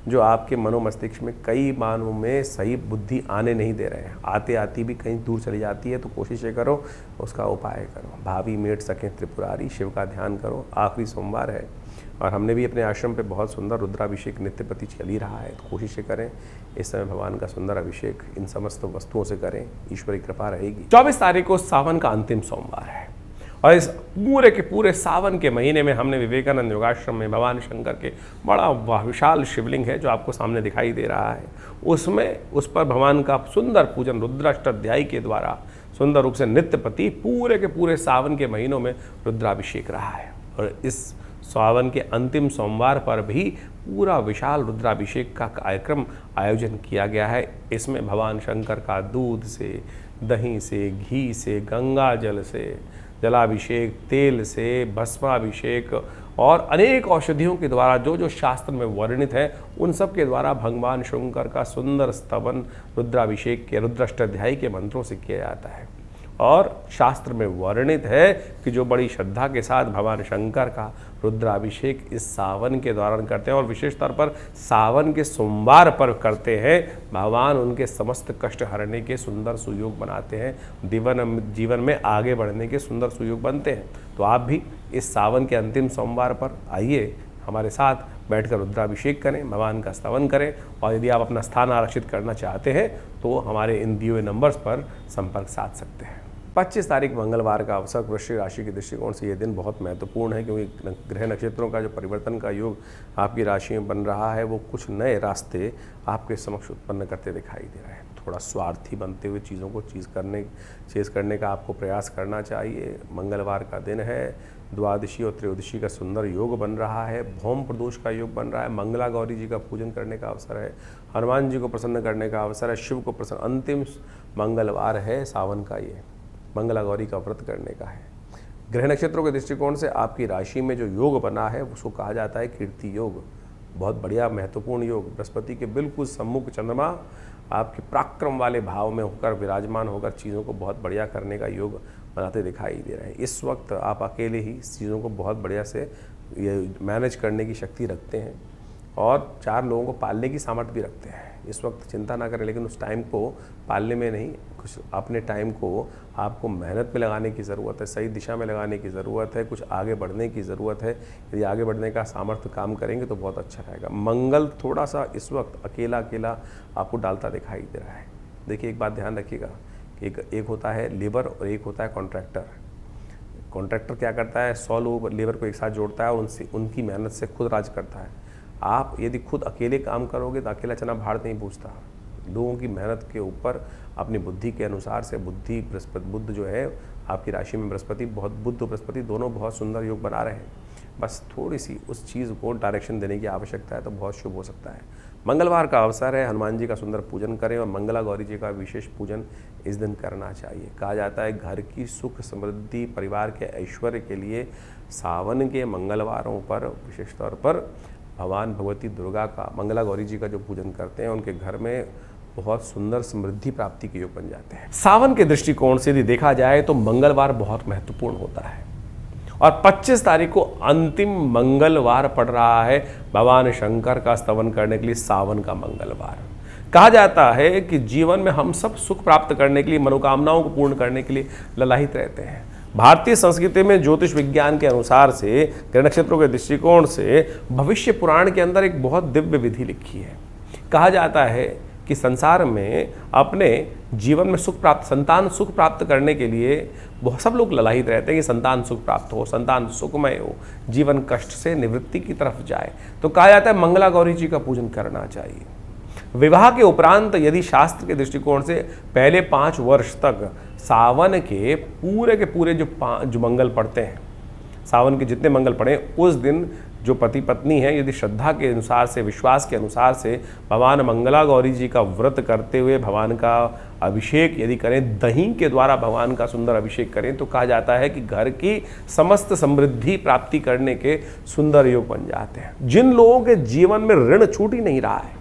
जो आपके मनोमस्तिष्क में कई मानों में सही बुद्धि आने नहीं दे रहे हैं। आते आती भी कहीं दूर चली जाती है, तो कोशिशें करो, उसका उपाय करो। भावी मेट सकें त्रिपुरारी, शिव का ध्यान करो। आखिरी सोमवार है और हमने भी अपने आश्रम पे बहुत सुंदर रुद्राभिषेक नित्य प्रति चल ही रहा है, तो कोशिशें करें इस समय भगवान का सुंदर अभिषेक इन समस्त वस्तुओं से करें, ईश्वरी कृपा रहेगी। 24 तारीख को सावन का अंतिम सोमवार है और इस पूरे के पूरे सावन के महीने में हमने विवेकानंद योगाश्रम में भगवान शंकर के बड़ा विशाल शिवलिंग है जो आपको सामने दिखाई दे रहा है, उसमें उस पर भगवान का सुंदर पूजन रुद्राष्टाध्यायी के द्वारा सुंदर रूप से नित्य प्रति पूरे के पूरे सावन के महीनों में रुद्राभिषेक रहा है। और इस सावन के अंतिम सोमवार पर भी पूरा विशाल रुद्राभिषेक का कार्यक्रम आयोजन किया गया है। इसमें भगवान शंकर का दूध से, दही से, घी से, गंगा जल से, जलाभिषेक, तेल से, भस्माभिषेक और अनेक औषधियों के द्वारा जो जो शास्त्र में वर्णित है, उन सब के द्वारा भगवान शंकर का सुंदर स्तवन रुद्राभिषेक के रुद्राष्टाध्यायी के मंत्रों से किया जाता है। और शास्त्र में वर्णित है कि जो बड़ी श्रद्धा के साथ भगवान शंकर का रुद्राभिषेक इस सावन के दौरान करते हैं और विशेष तौर पर सावन के सोमवार पर करते हैं, भगवान उनके समस्त कष्ट हरने के सुंदर सुयोग बनाते हैं, जीवन में आगे बढ़ने के सुंदर सुयोग बनते हैं। तो आप भी इस सावन के अंतिम सोमवार पर आइए, हमारे साथ बैठकर रुद्राभिषेक करें, भगवान का स्तवन करें। और यदि आप अपना स्थान आरक्षित करना चाहते हैं तो हमारे इन दिए हुए नंबर्स पर संपर्क साध सकते हैं। 25 तारीख मंगलवार का अवसर वृश्चिक राशि के दृष्टिकोण से ये दिन बहुत महत्वपूर्ण है, क्योंकि ग्रह नक्षत्रों का जो परिवर्तन का योग आपकी राशि में बन रहा है, वो कुछ नए रास्ते आपके समक्ष उत्पन्न करते दिखाई दे रहे हैं। थोड़ा स्वार्थी बनते हुए चीज़ों को चीज़ करने का आपको प्रयास करना चाहिए। मंगलवार का दिन है, द्वादशी और त्रयोदशी का सुंदर योग बन रहा है, भौम प्रदोष का योग बन रहा है, मंगला गौरी जी का पूजन करने का अवसर है, हनुमान जी को प्रसन्न करने का अवसर है, शिव को प्रसन्न, अंतिम मंगलवार है सावन का, ये मंगला गौरी का व्रत करने का है। ग्रह नक्षत्रों के दृष्टिकोण से आपकी राशि में जो योग बना है उसको कहा जाता है कीर्ति योग। बहुत बढ़िया महत्वपूर्ण योग, बृहस्पति के बिल्कुल सम्मुख चंद्रमा आपके पराक्रम वाले भाव में होकर विराजमान होकर चीज़ों को बहुत बढ़िया करने का योग बनाते दिखाई दे रहे हैं। इस वक्त आप अकेले ही चीज़ों को बहुत बढ़िया से ये मैनेज करने की शक्ति रखते हैं और 4 लोगों को पालने की सामर्थ्य भी रखते हैं। इस वक्त चिंता ना करें, लेकिन उस टाइम को पालने में नहीं, कुछ अपने टाइम को आपको मेहनत में लगाने की ज़रूरत है, सही दिशा में लगाने की ज़रूरत है, कुछ आगे बढ़ने की ज़रूरत है। यदि आगे बढ़ने का सामर्थ्य काम करेंगे तो बहुत अच्छा रहेगा। मंगल थोड़ा सा इस वक्त अकेला आपको डालता दिखाई दे रहा है। देखिए, एक बात ध्यान रखिएगा कि एक होता है लेबर और एक होता है कॉन्ट्रैक्टर। कॉन्ट्रैक्टर क्या करता है, 100 लोग लेबर को एक साथ जोड़ता है और उनकी मेहनत से खुद राज करता है। आप यदि खुद अकेले काम करोगे तो अकेला चना भाड़ नहीं पूछता, लोगों की मेहनत के ऊपर अपनी बुद्धि के अनुसार से बुद्धि बृहस्पति बुध जो है आपकी राशि में बृहस्पति बहुत बुध और बृहस्पति दोनों बहुत सुंदर योग बना रहे हैं, बस थोड़ी सी उस चीज़ को डायरेक्शन देने की आवश्यकता है तो बहुत शुभ हो सकता है। मंगलवार का अवसर है, हनुमान जी का सुंदर पूजन करें और मंगला गौरी जी का विशेष पूजन इस दिन करना चाहिए। कहा जाता है घर की सुख समृद्धि परिवार के ऐश्वर्य के लिए सावन के मंगलवारों पर विशेष तौर पर भगवान भगवती दुर्गा का मंगला गौरी जी का जो पूजन करते हैं उनके घर में बहुत सुंदर समृद्धि प्राप्ति के योग बन जाते हैं। सावन के दृष्टिकोण से यदि देखा जाए तो मंगलवार बहुत महत्वपूर्ण होता है और 25 तारीख को अंतिम मंगलवार पड़ रहा है भगवान शंकर का स्तवन करने के लिए सावन का मंगलवार। कहा जाता है कि जीवन में हम सब सुख प्राप्त करने के लिए मनोकामनाओं को पूर्ण करने के लिए ललायित रहते हैं। भारतीय संस्कृति में ज्योतिष विज्ञान के अनुसार से ग्रह नक्षत्रों के दृष्टिकोण से भविष्य पुराण के अंदर एक बहुत दिव्य विधि लिखी है। कहा जाता है कि संसार में अपने जीवन में सुख प्राप्त संतान सुख प्राप्त करने के लिए बहुत सब लोग ललायित रहते हैं कि संतान सुख प्राप्त हो, संतान सुखमय हो, जीवन कष्ट से निवृत्ति की तरफ जाए। तो कहा जाता है मंगला गौरी जी का पूजन करना चाहिए। विवाह के उपरांत यदि शास्त्र के दृष्टिकोण से पहले 5 वर्ष तक सावन के पूरे जो मंगल पड़ते हैं, सावन के जितने मंगल पड़े उस दिन जो पति पत्नी है यदि श्रद्धा के अनुसार से विश्वास के अनुसार से भगवान मंगला गौरी जी का व्रत करते हुए भगवान का अभिषेक यदि करें, दही के द्वारा भगवान का सुंदर अभिषेक करें तो कहा जाता है कि घर की समस्त समृद्धि प्राप्ति करने के सुंदर योग बन जाते हैं। जिन लोगों के जीवन में ऋण छूट ही नहीं रहा है,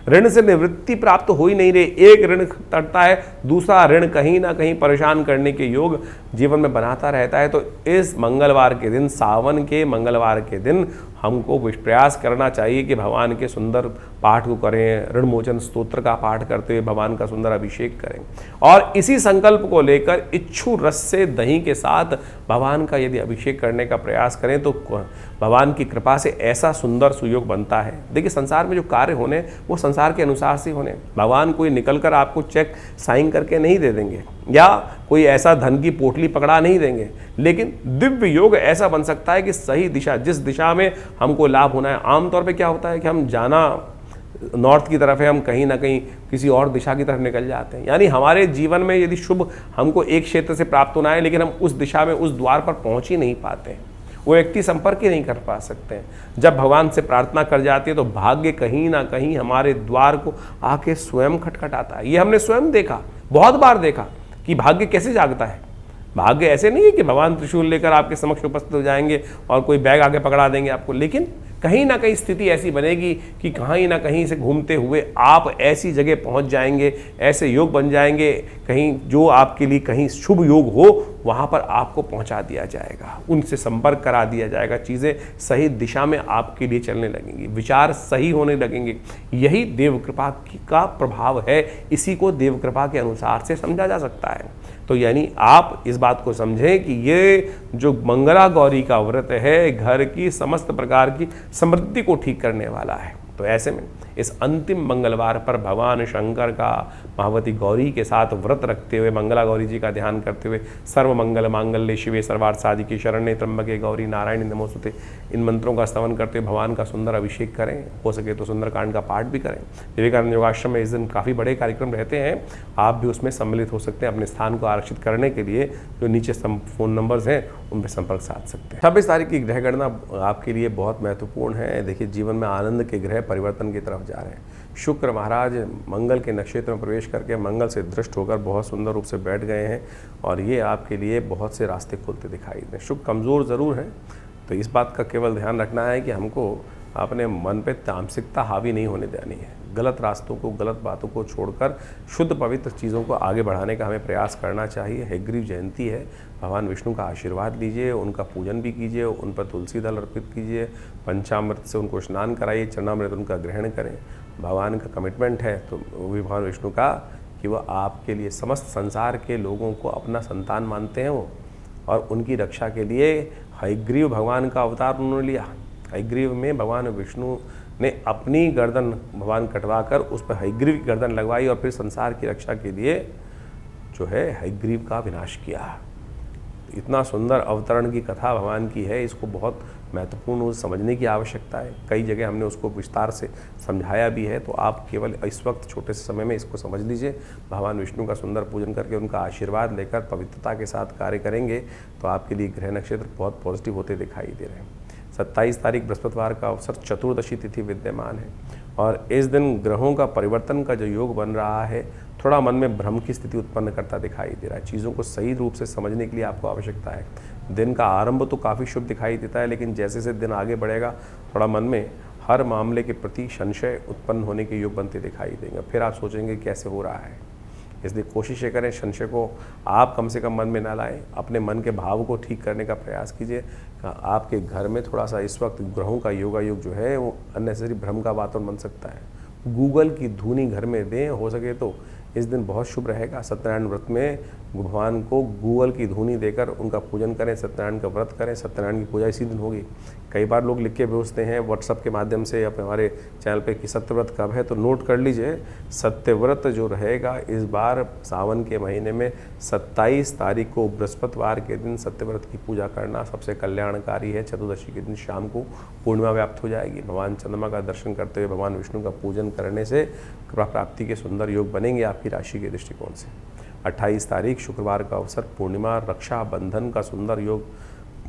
ऋण से निवृत्ति प्राप्त हो ही नहीं रही, एक ऋण तड़ता है दूसरा ऋण कहीं ना कहीं परेशान करने के योग जीवन में बनाता रहता है, तो इस मंगलवार के दिन सावन के मंगलवार के दिन हमको प्रयास करना चाहिए कि भगवान के सुंदर पाठ को करें, ऋण मोचन स्तोत्र का पाठ करते हुए भगवान का सुंदर अभिषेक करें और इसी संकल्प को लेकर इच्छू रस से दही के साथ भगवान का यदि अभिषेक करने का प्रयास करें तो भगवान की कृपा से ऐसा सुंदर सुयोग बनता है। देखिए संसार में जो कार्य होने वो संसार के अनुसार से होने, भगवान कोई निकल कर आपको चेक साइन करके नहीं दे देंगे या कोई ऐसा धन की पोटली पकड़ा नहीं देंगे, लेकिन दिव्य योग ऐसा बन सकता है कि सही दिशा जिस दिशा में हमको लाभ होना है। आमतौर पे क्या होता है कि हम जाना नॉर्थ की तरफ है, हम कहीं ना कहीं किसी और दिशा की तरफ निकल जाते हैं, यानी हमारे जीवन में यदि शुभ हमको एक क्षेत्र से प्राप्त होना है लेकिन हम उस दिशा में उस द्वार पर पहुंच ही नहीं पाते हैं, वो व्यक्ति संपर्क ही नहीं कर पा सकते हैं। जब भगवान से प्रार्थना कर जाती है तो भाग्य कहीं ना कहीं हमारे द्वार को आके स्वयं खटखटाता है। ये हमने स्वयं देखा, बहुत बार देखा कि भाग्य कैसे जागता है। भाग्य ऐसे नहीं है कि भगवान त्रिशूल लेकर आपके समक्ष उपस्थित हो जाएंगे और कोई बैग आगे पकड़ा देंगे आपको, लेकिन कहीं ना कहीं स्थिति ऐसी बनेगी कि कहीं ना कहीं से घूमते हुए आप ऐसी जगह पहुंच जाएंगे, ऐसे योग बन जाएंगे कहीं जो आपके लिए कहीं शुभ योग हो वहां पर आपको पहुंचा दिया जाएगा, उनसे संपर्क करा दिया जाएगा, चीज़ें सही दिशा में आपके लिए चलने लगेंगी, विचार सही होने लगेंगे। यही देव कृपा का प्रभाव है, इसी को देव कृपा के अनुसार से समझा जा सकता है। तो यानी आप इस बात को समझें कि ये जो मंगला गौरी का व्रत है घर की समस्त प्रकार की समृद्धि को ठीक करने वाला है। तो ऐसे में इस अंतिम मंगलवार पर भगवान शंकर का महावती गौरी के साथ व्रत रखते हुए मंगला गौरी जी का ध्यान करते हुए सर्व मंगल मांगल्ये शिवे सर्वार्थ साधिके शरण्ये त्र्यंबके गौरी नारायणी नमोस्तुते इन मंत्रों का स्तवन करते हुए भगवान का सुंदर अभिषेक करें, हो सके तो सुंदरकांड का पाठ भी करें। विवेकानंद योगाश्रम में इस दिन काफ़ी बड़े कार्यक्रम रहते हैं, आप भी उसमें सम्मिलित हो सकते हैं। अपने स्थान को आरक्षित करने के लिए जो नीचे फ़ोन नंबर्स हैं उन पर संपर्क साध सकते हैं। 26 तारीख की ग्रह गणना आपके लिए बहुत महत्वपूर्ण है। देखिए जीवन में आनंद के ग्रह परिवर्तन की तरफ जा रहे हैं। शुक्र महाराज मंगल के नक्षत्र में प्रवेश करके मंगल से दृष्ट होकर बहुत सुंदर रूप से बैठ गए हैं और ये आपके लिए बहुत से रास्ते खुलते दिखाई दें। शुक्र कमज़ोर ज़रूर है, तो इस बात का केवल ध्यान रखना है कि हमको अपने मन पे तामसिकता हावी नहीं होने देनी है। गलत रास्तों को, गलत बातों को छोड़कर शुद्ध पवित्र चीज़ों को आगे बढ़ाने का हमें प्रयास करना चाहिए। हयग्रीव जयंती है, भगवान विष्णु का आशीर्वाद लीजिए, उनका पूजन भी कीजिए, उन पर तुलसी दल अर्पित कीजिए, पंचामृत से उनको स्नान कराइए, चरणामृत उनका ग्रहण करें। भगवान का कमिटमेंट है तो वो भी भगवान विष्णु का कि वो आपके लिए समस्त संसार के लोगों को अपना संतान मानते हैं वो, और उनकी रक्षा के लिए हयग्रीव भगवान का अवतार उन्होंने लिया। हयग्रीव में भगवान विष्णु ने अपनी गर्दन भगवान कटवा कर उस पर हयग्रीव की गर्दन लगवाई और फिर संसार की रक्षा के लिए जो है हयग्रीव का विनाश किया। इतना सुंदर अवतरण की कथा भगवान की है, इसको बहुत महत्वपूर्ण समझने की आवश्यकता है। कई जगह हमने उसको विस्तार से समझाया भी है, तो आप केवल इस वक्त छोटे से समय में इसको समझ लीजिए। भगवान विष्णु का सुंदर पूजन करके उनका आशीर्वाद लेकर पवित्रता के साथ कार्य करेंगे तो आपके लिए ग्रह नक्षत्र बहुत पॉजिटिव होते दिखाई दे रहे हैं। 27 तारीख बृहस्पतिवार का अवसर, चतुर्दशी तिथि विद्यमान है और इस दिन ग्रहों का परिवर्तन का जो योग बन रहा है थोड़ा मन में भ्रम की स्थिति उत्पन्न करता दिखाई दे रहा है। चीज़ों को सही रूप से समझने के लिए आपको आवश्यकता है। दिन का आरंभ तो काफ़ी शुभ दिखाई देता है, लेकिन जैसे जैसे दिन आगे बढ़ेगा थोड़ा मन में हर मामले के प्रति संशय उत्पन्न होने के योग बनते दिखाई देंगे। फिर आप सोचेंगे कैसे हो रहा है, इसलिए कोशिश ये करें संशय को आप कम से कम मन में ना लाएं। अपने मन के भाव को ठीक करने का प्रयास कीजिए। आपके घर में थोड़ा सा इस वक्त ग्रहों का योगायोग जो है वो अननेसेसरी भ्रम का वातावरण बन सकता है। गूगल की धुनी घर में दें, हो सके तो इस दिन बहुत शुभ रहेगा। सत्यनारायण व्रत में भगवान को गूगल की धुनी देकर उनका पूजन करें, सत्यनारायण का व्रत करें। सत्यनारायण की पूजा इसी दिन होगी। कई बार लोग लिख के भेजते हैं व्हाट्सअप के माध्यम से या हमारे चैनल पे कि सत्यव्रत कब है, तो नोट कर लीजिए। सत्यव्रत जो रहेगा इस बार सावन के महीने में 27 तारीख को बृहस्पतिवार के दिन सत्यव्रत की पूजा करना सबसे कल्याणकारी है। चतुर्दशी के दिन शाम को पूर्णिमा व्याप्त हो जाएगी। भगवान चंद्रमा का दर्शन करते हुए भगवान विष्णु का पूजन करने से कृपा प्राप्ति के सुंदर योग बनेंगे आपकी राशि के दृष्टिकोण से। 28 तारीख शुक्रवार का अवसर, पूर्णिमा, रक्षाबंधन का सुंदर योग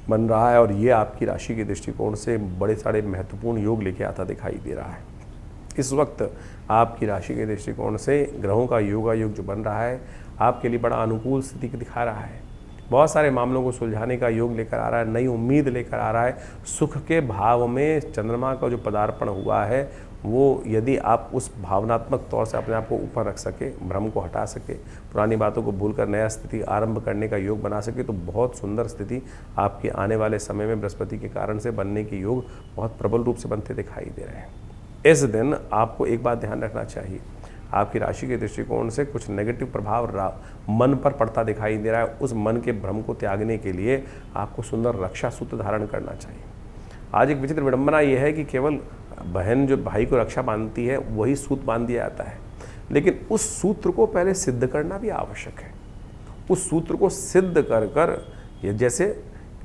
बन रहा है और ये आपकी राशि के दृष्टिकोण से बड़े सारे महत्वपूर्ण योग लेके आता दिखाई दे रहा है। इस वक्त आपकी राशि के दृष्टिकोण से ग्रहों का योगायोग जो बन रहा है आपके लिए बड़ा अनुकूल स्थिति दिखा रहा है। बहुत सारे मामलों को सुलझाने का योग लेकर आ रहा है, नई उम्मीद लेकर आ रहा है। सुख के भाव में चंद्रमा का जो पदार्पण हुआ है वो यदि आप उस भावनात्मक तौर से अपने आप को ऊपर रख सके, भ्रम को हटा सके, पुरानी बातों को भूलकर नया स्थिति आरंभ करने का योग बना सके, तो बहुत सुंदर स्थिति आपके आने वाले समय में बृहस्पति के कारण से बनने के योग बहुत प्रबल रूप से बनते दिखाई दे रहे हैं। इस दिन आपको एक बात ध्यान रखना चाहिए, आपकी राशि के दृष्टिकोण से कुछ नेगेटिव प्रभाव मन पर पड़ता दिखाई दे रहा है। उस मन के भ्रम को त्यागने के लिए आपको सुंदर रक्षा सूत्र धारण करना चाहिए। आज एक विचित्र विडंबना यह है कि केवल बहन जो भाई को रक्षा बांधती है वही सूत्र बांध दिया जाता है, लेकिन उस सूत्र को पहले सिद्ध करना भी आवश्यक है। उस सूत्र को सिद्ध कर कर ये जैसे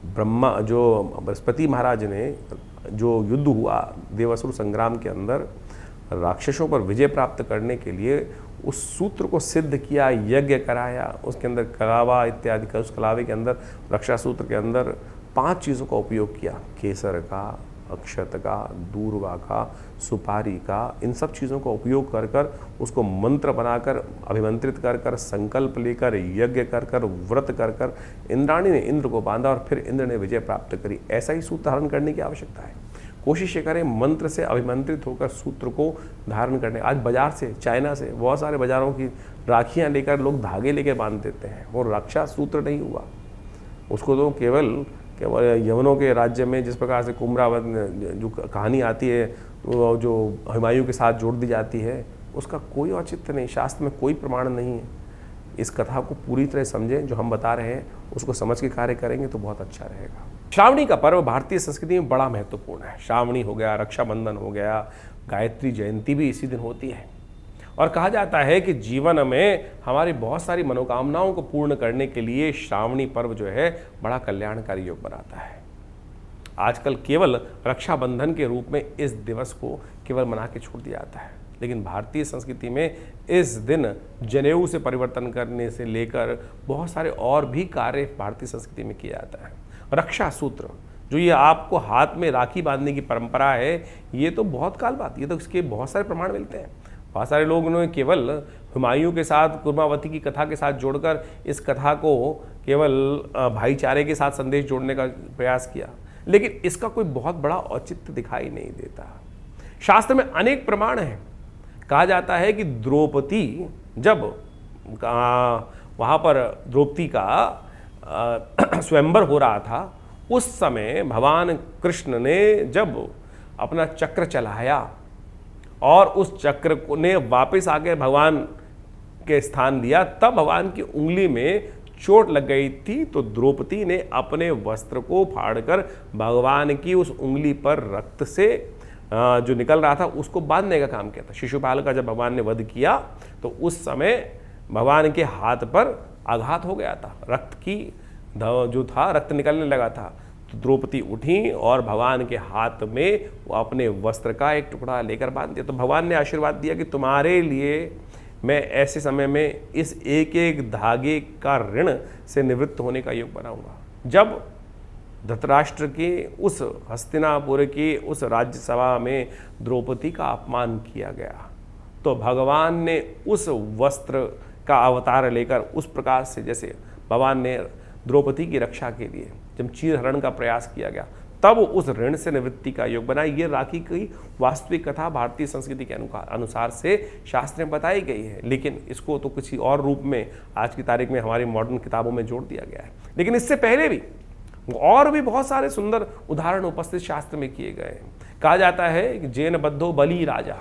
ब्रह्मा जो बृहस्पति महाराज ने जो युद्ध हुआ देवासुर संग्राम के अंदर राक्षसों पर विजय प्राप्त करने के लिए उस सूत्र को सिद्ध किया, यज्ञ कराया, उसके अंदर कलावा इत्यादि का, उस कलावे के अंदर रक्षा सूत्र के अंदर 5 चीज़ों का उपयोग किया, केसर का, अक्षत का, दूर्वा का, सुपारी का, इन सब चीज़ों का उपयोग कर कर उसको मंत्र बनाकर अभिमंत्रित कर कर संकल्प लेकर यज्ञ कर कर व्रत कर कर इंद्राणी ने इंद्र को बांधा और फिर इंद्र ने विजय प्राप्त करी। ऐसा ही सूत्र धारण करने की आवश्यकता है। कोशिश ये करें मंत्र से अभिमंत्रित होकर सूत्र को धारण करने। आज बाजार से, चाइना से बहुत सारे बाजारों की राखियाँ लेकर लोग धागे लेकर बांध देते हैं, वो रक्षा सूत्र नहीं हुआ। उसको तो केवल यवनों के राज्य में जिस प्रकार से कुम्रावत जो कहानी आती है जो हुमायूं के साथ जोड़ दी जाती है, उसका कोई औचित्य नहीं, शास्त्र में कोई प्रमाण नहीं है। इस कथा को पूरी तरह समझें, जो हम बता रहे हैं उसको समझ के कार्य करेंगे तो बहुत अच्छा रहेगा। श्रावणी का पर्व भारतीय संस्कृति में बड़ा महत्वपूर्ण है। श्रावणी हो गया, रक्षाबंधन हो गया, गायत्री जयंती भी इसी दिन होती है और कहा जाता है कि जीवन में हमारी बहुत सारी मनोकामनाओं को पूर्ण करने के लिए श्रावणी पर्व जो है बड़ा कल्याणकारी योग बनाता है। आजकल केवल रक्षाबंधन के रूप में इस दिवस को केवल मना के छोड़ दिया जाता है, लेकिन भारतीय संस्कृति में इस दिन जनेऊ से परिवर्तन करने से लेकर बहुत सारे और भी कार्य भारतीय संस्कृति में किया जाता है। रक्षा सूत्र जो ये आपको हाथ में राखी बांधने की परंपरा है, ये तो बहुत काल बाद, ये तो इसके बहुत सारे प्रमाण मिलते हैं। बहुत सारे लोगों ने केवल हुमायूं के साथ कुर्मावती की कथा के साथ जोड़कर इस कथा को केवल भाईचारे के साथ संदेश जोड़ने का प्रयास किया, लेकिन इसका कोई बहुत बड़ा औचित्य दिखाई नहीं देता। शास्त्र में अनेक प्रमाण हैं। कहा जाता है कि द्रौपदी जब वहाँ पर द्रौपदी का स्वयंवर हो रहा था, उस समय भगवान कृष्ण ने जब अपना चक्र चलाया और उस चक्र ने वापस आके भगवान के स्थान दिया, तब भगवान की उंगली में चोट लग गई थी, तो द्रौपदी ने अपने वस्त्र को फाड़कर भगवान की उस उंगली पर रक्त से जो निकल रहा था उसको बांधने का काम किया था। शिशुपाल का जब भगवान ने वध किया तो उस समय भगवान के हाथ पर आघात हो गया था, रक्त की जो था रक्त निकलने लगा था। तो द्रौपदी उठी और भगवान के हाथ में वो अपने वस्त्र का एक टुकड़ा लेकर बांध दिया। तो भगवान ने आशीर्वाद दिया कि तुम्हारे लिए मैं ऐसे समय में इस एक एक धागे का ऋण से निवृत्त होने का योग बनाऊंगा। जब धृतराष्ट्र के उस हस्तिनापुर के उस राज्यसभा में द्रौपदी का अपमान किया गया, तो भगवान ने उस वस्त्र का अवतार लेकर उस प्रकार से, जैसे भगवान ने द्रौपदी की रक्षा के लिए जब चीरहरण का प्रयास किया गया, तब उस ऋण से निवृत्ति का योग बना। ये राखी की वास्तविक कथा भारतीय संस्कृति के अनुसार से शास्त्र में बताई गई है, लेकिन इसको तो किसी और रूप में आज की तारीख में हमारी मॉडर्न किताबों में जोड़ दिया गया है। लेकिन इससे पहले भी और भी बहुत सारे सुंदर उदाहरण उपस्थित शास्त्र में किए गए हैं। कहा जाता है कि जैन बद्धो बलि राजा,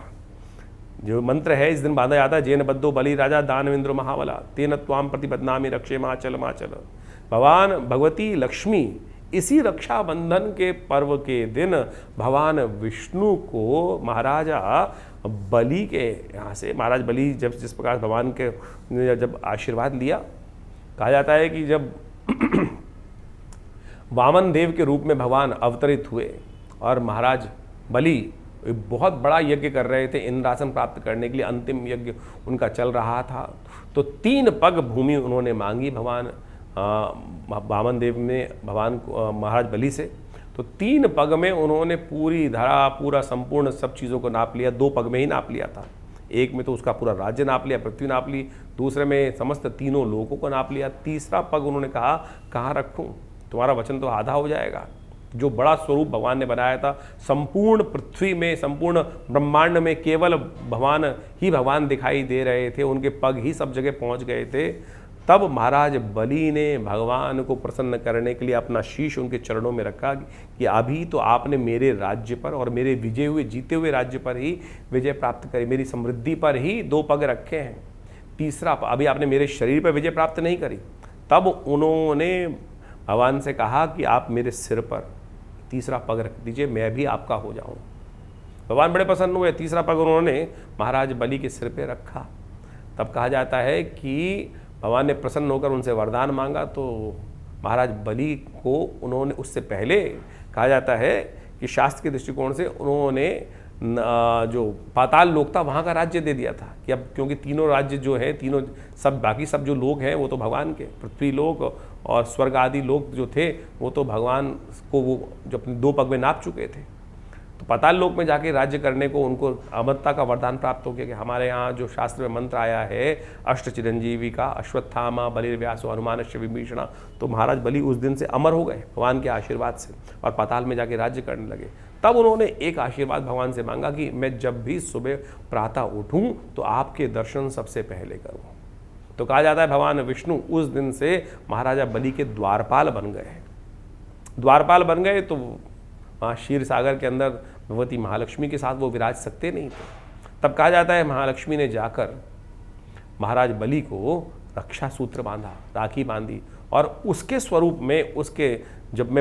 जो मंत्र है इस दिन बांधा जाता है, जैन बद्धो बलि राजा दानवेंद्र महाबला तेन त्वाम प्रतिबदनामि रक्षे माचल माचल। भगवान भगवती लक्ष्मी इसी रक्षाबंधन के पर्व के दिन भगवान विष्णु को महाराजा बलि के यहाँ से, महाराज बलि जब जिस प्रकार भगवान के जब आशीर्वाद लिया, कहा जाता है कि जब वामन देव के रूप में भगवान अवतरित हुए और महाराज बलि बहुत बड़ा यज्ञ कर रहे थे, इंद्रासन प्राप्त करने के लिए अंतिम यज्ञ उनका चल रहा था। तो 3 पग भूमि उन्होंने मांगी भगवान वामन देव ने भगवान महाराज बलि से। तो 3 पग में उन्होंने पूरी धरा, पूरा संपूर्ण सब चीज़ों को नाप लिया। 2 पग में ही नाप लिया था, एक में तो उसका पूरा राज्य नाप लिया, पृथ्वी नाप ली, दूसरे में समस्त 3 लोगों को नाप लिया। तीसरा पग उन्होंने कहा कहाँ रखूँ, तुम्हारा वचन तो आधा हो जाएगा। जो बड़ा स्वरूप भगवान ने बनाया था, संपूर्ण पृथ्वी में, संपूर्ण ब्रह्मांड में केवल भगवान ही भगवान दिखाई दे रहे थे, उनके पग ही सब जगह पहुंच गए थे। तब महाराज बलि ने भगवान को प्रसन्न करने के लिए अपना शीश उनके चरणों में रखा कि अभी तो आपने मेरे राज्य पर और मेरे विजय हुए जीते हुए राज्य पर ही विजय प्राप्त करी, मेरी समृद्धि पर ही 2 पग रखे हैं, तीसरा अभी आपने मेरे शरीर पर विजय प्राप्त नहीं करी। तब उन्होंने भगवान से कहा कि आप मेरे सिर पर तीसरा पग रख दीजिए, मैं भी आपका हो जाऊं। भगवान बड़े प्रसन्न हुए, तीसरा पग उन्होंने महाराज बलि के सिर पे रखा। तब कहा जाता है कि भगवान ने प्रसन्न होकर उनसे वरदान मांगा, तो महाराज बलि को उन्होंने, उससे पहले कहा जाता है कि शास्त्र के दृष्टिकोण से उन्होंने जो पाताल लोक था वहाँ का राज्य दे दिया था कि अब क्योंकि 3 राज्य जो है, तीनों सब बाकी सब जो लोग हैं वो तो भगवान के, पृथ्वी लोक और स्वर्ग आदि लोक जो थे वो तो भगवान को वो जो अपने 2 पग में नाप चुके थे। तो पाताल लोक में जाके राज्य करने को उनको अमरता का वरदान प्राप्त हो गया कि हमारे यहाँ जो शास्त्र में मंत्र आया है अष्ट चिरंजीवी का, अश्वत्थामा बलिर्व्यासो हनुमानश्च विभीषणा, तो महाराज बलि उस दिन से अमर हो गए भगवान के आशीर्वाद से और पाताल में जाके राज्य करने लगे। तब उन्होंने एक आशीर्वाद भगवान से मांगा कि मैं जब भी सुबह प्रातः उठूं तो आपके दर्शन सबसे पहले करूं। तो कहा जाता है भगवान विष्णु उस दिन से महाराजा बलि के द्वारपाल बन गए। द्वारपाल बन गए तो वहाँ क्षीर सागर के अंदर भगवती महालक्ष्मी के साथ वो विराज सकते नहीं थे। तब कहा जाता है महालक्ष्मी ने जाकर महाराज बलि को रक्षा सूत्र बांधा, राखी बांधी, और उसके स्वरूप में उसके जब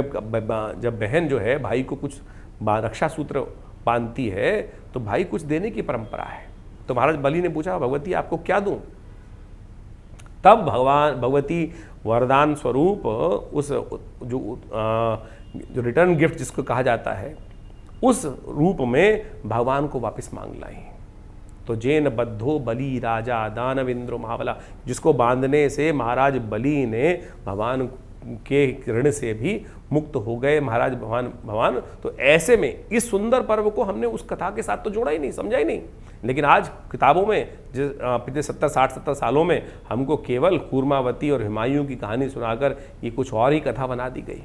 बहन जो है भाई को कुछ रक्षा सूत्र बांधती है तो भाई कुछ देने की परंपरा है। तो महाराज बलि ने पूछा भगवती आपको क्या दूं? तब भगवती वरदान स्वरूप उस जो रिटर्न गिफ्ट जिसको कहा जाता है उस रूप में भगवान को वापस मांग लाई। तो जैन बद्धो बलि राजा दानवेंद्र महाबला, जिसको बांधने से महाराज बलि ने भगवान के ऋण से भी मुक्त हो गए महाराज भगवान। तो ऐसे में इस सुंदर पर्व को हमने उस कथा के साथ तो जोड़ा ही नहीं, समझा ही नहीं, लेकिन आज किताबों में पिछले 60-70 सालों में हमको केवल कूर्मावती और हुमायूं की कहानी सुनाकर ये कुछ और ही कथा बना दी गई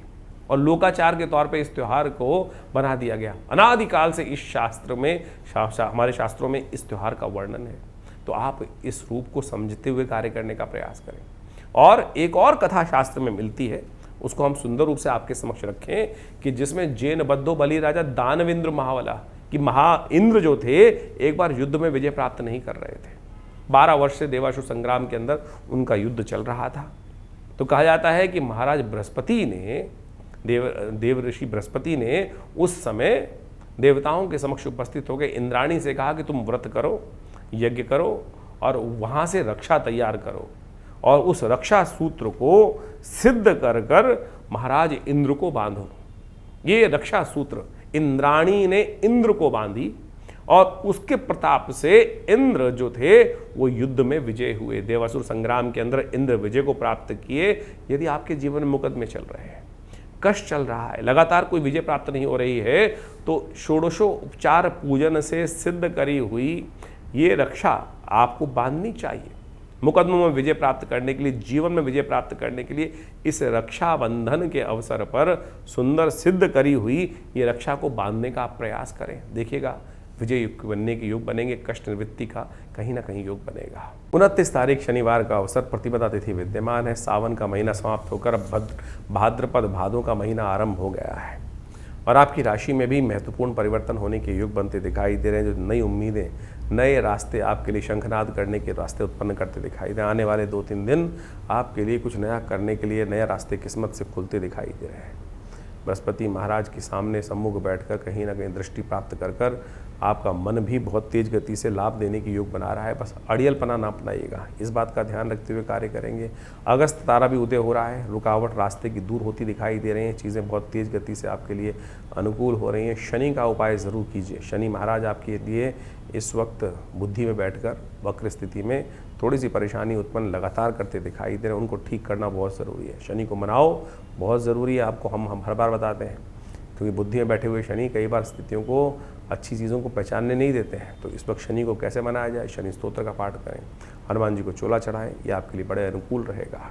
और लोकाचार के तौर पे इस त्यौहार को बना दिया गया। अनादिकाल से इस शास्त्र में हमारे शास्त्रों में इस त्यौहार का वर्णन है। तो आप इस रूप को समझते हुए कार्य करने का प्रयास करें। और एक और कथा शास्त्र में मिलती है, उसको हम सुंदर रूप से आपके समक्ष रखें कि जिसमें जैन बद्धो बलि राजा दानवेंद्र महाबला कि महा इंद्र जो थे एक बार युद्ध में विजय प्राप्त नहीं कर रहे थे। 12 वर्ष से देवासुर संग्राम के अंदर उनका युद्ध चल रहा था। तो कहा जाता है कि महाराज बृहस्पति ने देव ऋषि बृहस्पति ने उस समय देवताओं के समक्ष उपस्थित होकर इंद्राणी से कहा कि तुम व्रत करो, यज्ञ करो और वहाँ से रक्षा तैयार करो। और उस रक्षा सूत्र को सिद्ध कर कर महाराज इंद्र को बांधो। ये रक्षा सूत्र इंद्राणी ने इंद्र को बांधी और उसके प्रताप से इंद्र जो थे वो युद्ध में विजय हुए। देवासुर संग्राम के अंदर इंद्र विजय को प्राप्त किए। यदि आपके जीवन में मुकदमे चल रहे हैं, कष्ट चल रहा है, लगातार कोई विजय प्राप्त नहीं हो रही है, तो षोडशोपचार पूजन से सिद्ध करी हुई ये रक्षा आपको बांधनी चाहिए। मुकदमों में विजय प्राप्त करने के लिए, जीवन में विजय प्राप्त करने के लिए इस रक्षाबंधन के अवसर पर सुंदर सिद्ध करी हुई ये रक्षा को बांधने का आप प्रयास करें। देखिएगा विजय युग बनने के योग बनेंगे, कष्ट निवृत्ति का कहीं ना कहीं योग बनेगा। 29 तारीख शनिवार का अवसर, प्रतिपदा तिथि विद्यमान है। सावन का महीना समाप्त होकर अब भाद्रपद भादों का महीना आरंभ हो गया है और आपकी राशि में भी महत्वपूर्ण परिवर्तन होने के योग बनते दिखाई दे रहे हैं। जो नई उम्मीदें, नए रास्ते आपके लिए शंखनाद करने के रास्ते उत्पन्न करते दिखाई दे रहे हैं। आने वाले 2-3 दिन आपके लिए कुछ नया करने के लिए नए रास्ते किस्मत से खुलते दिखाई दे रहे हैं। बृहस्पति महाराज के सामने सम्मुख बैठकर कहीं ना कहीं दृष्टि प्राप्त कर कर आपका मन भी बहुत तेज गति से लाभ देने की योग बना रहा है। बस अड़ियलपना ना अपनाइएगा, इस बात का ध्यान रखते हुए कार्य करेंगे। अगस्त तारा भी उदय हो रहा है, रुकावट रास्ते की दूर होती दिखाई दे रही हैं, चीज़ें बहुत तेज गति से आपके लिए अनुकूल हो रही हैं। शनि का उपाय ज़रूर कीजिए। शनि महाराज आपके लिए इस वक्त बुद्धि में बैठकर वक्र स्थिति में थोड़ी सी परेशानी उत्पन्न लगातार करते दिखाई दे रहे हैं, उनको ठीक करना बहुत ज़रूरी है। शनि को मनाओ, बहुत ज़रूरी है। आपको हम हर बार बताते हैं, क्योंकि बुद्धि में बैठे हुए शनि कई बार स्थितियों को, अच्छी चीज़ों को पहचानने नहीं देते हैं। तो इस वक्त शनि को कैसे मनाया जाए? शनि स्तोत्र का पाठ करें, हनुमान जी को चोला चढ़ाएं, ये आपके लिए बड़े अनुकूल रहेगा।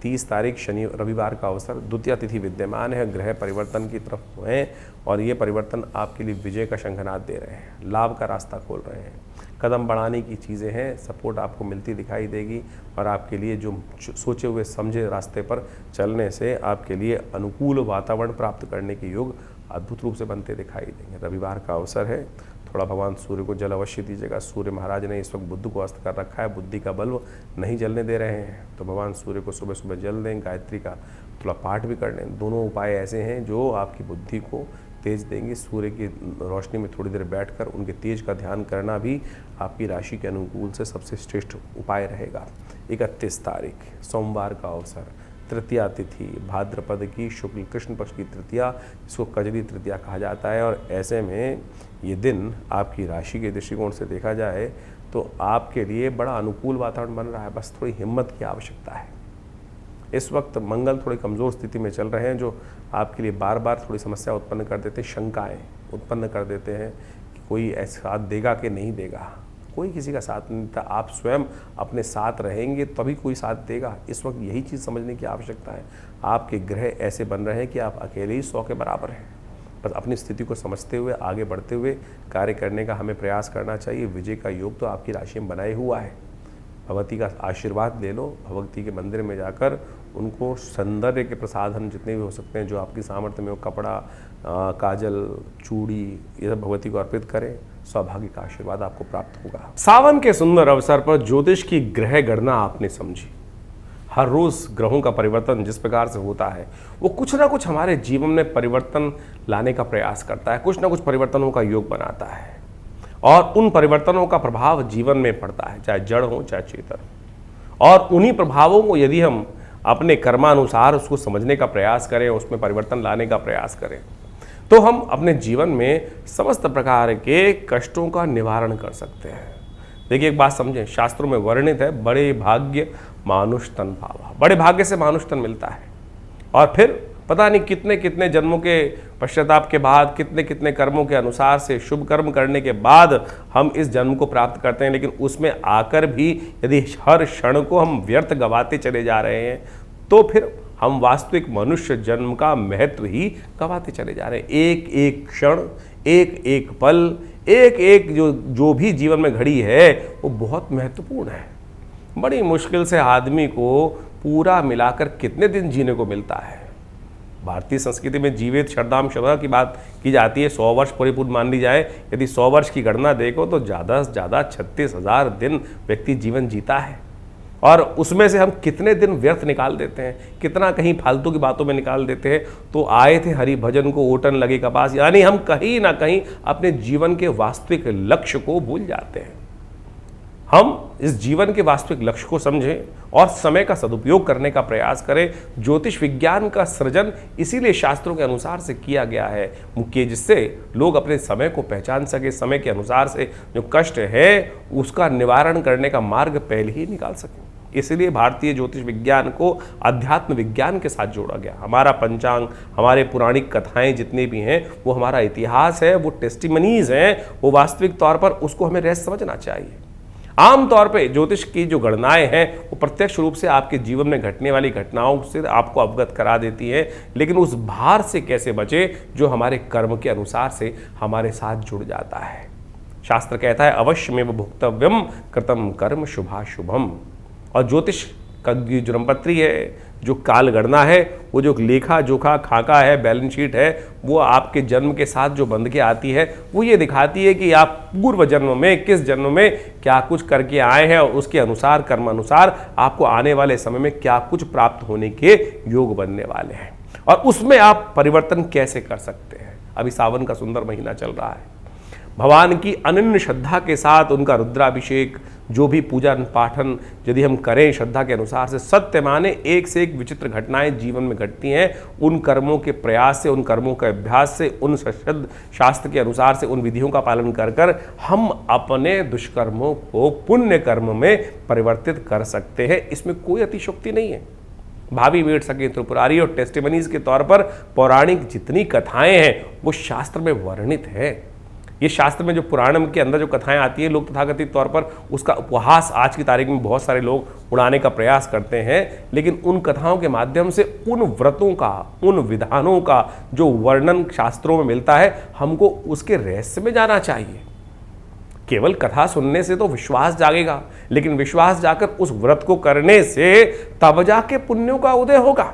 30 तारीख शनि रविवार का अवसर, द्वितीय तिथि विद्यमान है, ग्रह परिवर्तन की तरफ हैं और ये परिवर्तन आपके लिए विजय का शंखनाद दे रहे हैं, लाभ का रास्ता खोल रहे हैं। कदम बढ़ाने की चीज़ें हैं, सपोर्ट आपको मिलती दिखाई देगी और आपके लिए जो सोचे हुए समझे रास्ते पर चलने से आपके लिए अनुकूल वातावरण प्राप्त करने के योग अद्भुत रूप से बनते दिखाई देंगे। रविवार का अवसर है, थोड़ा भगवान सूर्य को जल अवश्य दीजिएगा। सूर्य महाराज ने इस वक्त बुध को अस्त कर रखा है, बुद्धि का बल्ब नहीं जलने दे रहे हैं, तो भगवान सूर्य को सुबह सुबह जल दें, गायत्री का थोड़ा पाठ भी कर लें। दोनों उपाय ऐसे हैं जो आपकी बुद्धि को तेज देंगे। सूर्य की रोशनी में थोड़ी देर बैठकर उनके तेज का ध्यान करना भी आपकी राशि के अनुकूल से सबसे श्रेष्ठ उपाय रहेगा। 31 तारीख सोमवार का अवसर, तृतीया तिथि, भाद्रपद की शुक्ल कृष्ण पक्ष की तृतीया, इसको कजरी तृतीया कहा जाता है। और ऐसे में ये दिन आपकी राशि के दृष्टिकोण से देखा जाए तो आपके लिए बड़ा अनुकूल वातावरण बन रहा है। बस थोड़ी हिम्मत की आवश्यकता है। इस वक्त मंगल थोड़ी कमज़ोर स्थिति में चल रहे हैं, जो आपके लिए बार बार थोड़ी समस्या उत्पन्न कर देते हैं, शंकाएँ उत्पन्न कर देते हैं कि कोई ऐसा साथ देगा कि नहीं देगा। कोई किसी का साथ नहीं देता, आप स्वयं अपने साथ रहेंगे तभी कोई साथ देगा। इस वक्त यही चीज़ समझने की आवश्यकता है। आपके ग्रह ऐसे बन रहे हैं कि आप अकेले ही 100 के बराबर हैं। बस अपनी स्थिति को समझते हुए आगे बढ़ते हुए कार्य करने का हमें प्रयास करना चाहिए। विजय का योग तो आपकी राशि में बनाए हुआ है। भगवती का आशीर्वाद ले लो, भगवती के मंदिर में जाकर उनको सौंदर्य के प्रसाधन जितने भी हो सकते हैं, जो आपकी सामर्थ्य में हो, कपड़ा, काजल, चूड़ी, ये सब भगवती को अर्पित करें। सौभाग्य का आशीर्वाद आपको प्राप्त होगा। सावन के सुंदर अवसर पर ज्योतिष की ग्रह गणना आपने समझी। हर रोज ग्रहों का परिवर्तन जिस प्रकार से होता है वो कुछ ना कुछ हमारे जीवन में परिवर्तन लाने का प्रयास करता है, कुछ ना कुछ परिवर्तनों का योग बनाता है और उन परिवर्तनों का प्रभाव जीवन में पड़ता है, चाहे जड़ हो चाहे चेतन। और उन्हीं प्रभावों को यदि हम अपने कर्मानुसार उसको समझने का प्रयास करें, उसमें परिवर्तन लाने का प्रयास करें, तो हम अपने जीवन में समस्त प्रकार के कष्टों का निवारण कर सकते हैं। देखिए, एक बात समझें, शास्त्रों में वर्णित है, बड़े भाग्य मानुष तन पावा। बड़े भाग्य से मानुष तन मिलता है और फिर पता नहीं कितने कितने जन्मों के पश्चाताप के बाद, कितने कितने कर्मों के अनुसार से, शुभ कर्म करने के बाद हम इस जन्म को प्राप्त करते हैं। लेकिन उसमें आकर भी यदि हर क्षण को हम व्यर्थ गवाते चले जा रहे हैं तो फिर हम वास्तविक मनुष्य जन्म का महत्व ही गवाते चले जा रहे हैं। एक एक क्षण, एक एक पल, एक एक जो भी जीवन में घड़ी है वो बहुत महत्वपूर्ण है। बड़ी मुश्किल से आदमी को पूरा मिलाकर कितने दिन जीने को मिलता है। भारतीय संस्कृति में जीवित शरदाम शबा की बात की जाती है। 100 वर्ष परिपूर्ण मान ली जाए। यदि 100 वर्ष की गणना देखो तो ज़्यादा से ज़्यादा 36,000 दिन व्यक्ति जीवन जीता है और उसमें से हम कितने दिन व्यर्थ निकाल देते हैं, कितना कहीं फालतू की बातों में निकाल देते हैं। तो आए थे हरि भजन को ओटन लगे कपास, यानी हम कहीं ना कहीं अपने जीवन के वास्तविक लक्ष्य को भूल जाते हैं। हम इस जीवन के वास्तविक लक्ष्य को समझें और समय का सदुपयोग करने का प्रयास करें। ज्योतिष विज्ञान का सृजन इसीलिए शास्त्रों के अनुसार से किया गया है मुख्य, जिससे लोग अपने समय को पहचान सके, समय के अनुसार से जो कष्ट है उसका निवारण करने का मार्ग पहले ही निकाल सकें। इसलिए भारतीय ज्योतिष विज्ञान को अध्यात्म विज्ञान के साथ जोड़ा गया। हमारा पंचांग, हमारे पौराणिक कथाएं जितने भी हैं वो हमारा इतिहास है, वो टेस्टिमनीज हैं, वो वास्तविक तौर पर उसको हमें रहस्य समझना चाहिए। आमतौर पे ज्योतिष की जो गणनाएं हैं वो प्रत्यक्ष रूप से आपके जीवन में घटने वाली घटनाओं से आपको अवगत करा देती है, लेकिन उस भार से कैसे बचे जो हमारे कर्म के अनुसार से हमारे साथ जुड़ जाता है। शास्त्र कहता है अवश्यमेव भुक्तव्यम कृतम कर्म शुभाशुभम। और ज्योतिष का जो जन्मपत्री है, जो काल गणना है, वो जो लेखा जोखा खाका है, बैलेंस शीट है, वो आपके जन्म के साथ जो बंध के आती है वो ये दिखाती है कि आप पूर्व जन्म में किस जन्म में क्या कुछ करके आए हैं और उसके अनुसार कर्म अनुसार आपको आने वाले समय में क्या कुछ प्राप्त होने के योग बनने वाले हैं और उसमें आप परिवर्तन कैसे कर सकते हैं। अभी सावन का सुंदर महीना चल रहा है। भगवान की अनन्य श्रद्धा के साथ उनका रुद्राभिषेक, जो भी पूजन पाठन यदि हम करें श्रद्धा के अनुसार से, सत्य माने एक से एक विचित्र घटनाएं जीवन में घटती हैं। उन कर्मों के प्रयास से, उन कर्मों के अभ्यास से, उन सशुद्ध शास्त्र के अनुसार से, उन विधियों का पालन कर कर हम अपने दुष्कर्मों को पुण्य कर्म में परिवर्तित कर सकते हैं। इसमें कोई अतिशयोक्ति नहीं है। भावी वेद सके त्रिपुरारी और टेस्टिमनीज के तौर पर पौराणिक जितनी कथाएं हैं वो शास्त्र में वर्णित है। ये शास्त्र में जो पुराणम के अंदर जो कथाएं आती हैं, लोग तथाकथित तौर पर उसका उपहास आज की तारीख में बहुत सारे लोग उड़ाने का प्रयास करते हैं, लेकिन उन कथाओं के माध्यम से उन व्रतों का, उन विधानों का जो वर्णन शास्त्रों में मिलता है, हमको उसके रहस्य में जाना चाहिए। केवल कथा सुनने से तो विश्वास जागेगा, लेकिन विश्वास जाकर उस व्रत को करने से तब जाके पुण्यों का उदय होगा।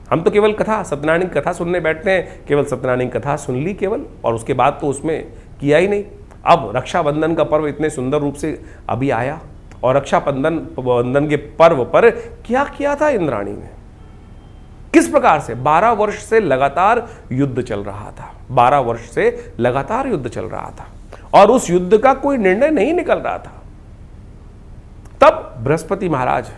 हम तो केवल कथा, सत्यनारायण की कथा सुनने बैठते हैं, केवल सत्यनारायण की कथा सुन ली केवल, और उसके बाद तो उसमें किया ही नहीं। अब रक्षाबंधन का पर्व इतने सुंदर रूप से अभी आया, और रक्षाबंधन के पर्व पर क्या किया था इंद्राणी ने, किस प्रकार से 12 वर्ष से लगातार युद्ध चल रहा था। 12 वर्ष से लगातार युद्ध चल रहा था और उस युद्ध का कोई निर्णय नहीं निकल रहा था। तब बृहस्पति महाराज,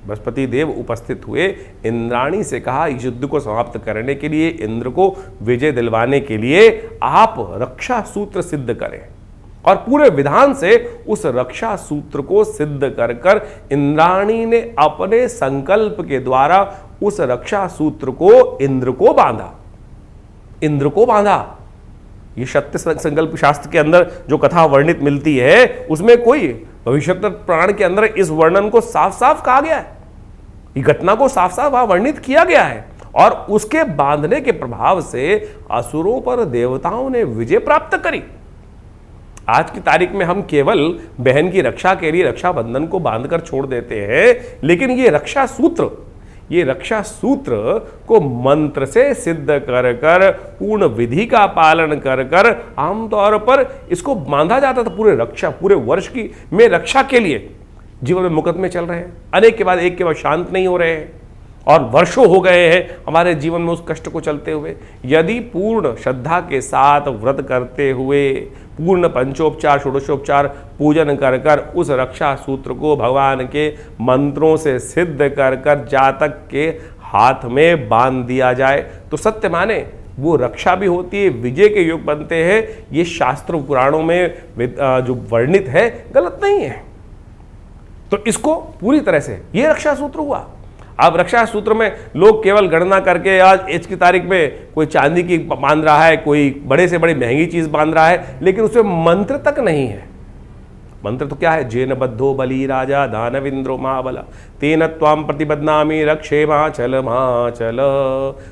बृहस्पति देव उपस्थित हुए, इंद्राणी से कहा इस युद्ध को समाप्त करने के लिए, इंद्र को विजय दिलवाने के लिए आप रक्षा सूत्र सिद्ध करें। और पूरे विधान से उस रक्षा सूत्र को सिद्ध कर कर इंद्राणी ने अपने संकल्प के द्वारा उस रक्षा सूत्र को इंद्र को बांधा। इंद्र को बांधा। ये सत्य संकल्प शास्त्र के अंदर जो कथा वर्णित मिलती है उसमें कोई भविष्य पुराण के अंदर इस वर्णन को साफ साफ कहा गया है, इस घटना को साफ साफ वर्णित किया गया है, और उसके बांधने के प्रभाव से असुरों पर देवताओं ने विजय प्राप्त करी। आज की तारीख में हम केवल बहन की रक्षा के लिए रक्षाबंधन को बांधकर छोड़ देते हैं, लेकिन ये रक्षा सूत्र को मंत्र से सिद्ध कर कर, पूर्ण विधि का पालन कर कर आमतौर पर इसको बांधा जाता था पूरे वर्ष की में रक्षा के लिए। जीवन में मुकदमे चल रहे हैं, अनेक के बाद एक के बाद शांत नहीं हो रहे हैं, और वर्षों हो गए हैं हमारे जीवन में उस कष्ट को चलते हुए। यदि पूर्ण श्रद्धा के साथ व्रत करते हुए, पूर्ण पंचोपचार षोडशोपचार पूजन कर कर उस रक्षा सूत्र को भगवान के मंत्रों से सिद्ध कर कर जातक के हाथ में बांध दिया जाए तो सत्य माने वो रक्षा भी होती है, विजय के योग बनते हैं। ये शास्त्र पुराणों में जो वर्णित है गलत नहीं है। तो इसको पूरी तरह से ये रक्षा सूत्र हुआ। अब रक्षा सूत्र में लोग केवल गणना करके आज की तारीख में कोई चांदी की बांध रहा है, कोई बड़े से बड़ी महंगी चीज बांध रहा है, लेकिन उसमें मंत्र तक नहीं है। मंत्र तो क्या है, जेन बद्धो बली राजा दानविंद्रो महाबला तेन त्वाम प्रतिबद्धनामि रक्षे माचल माचल।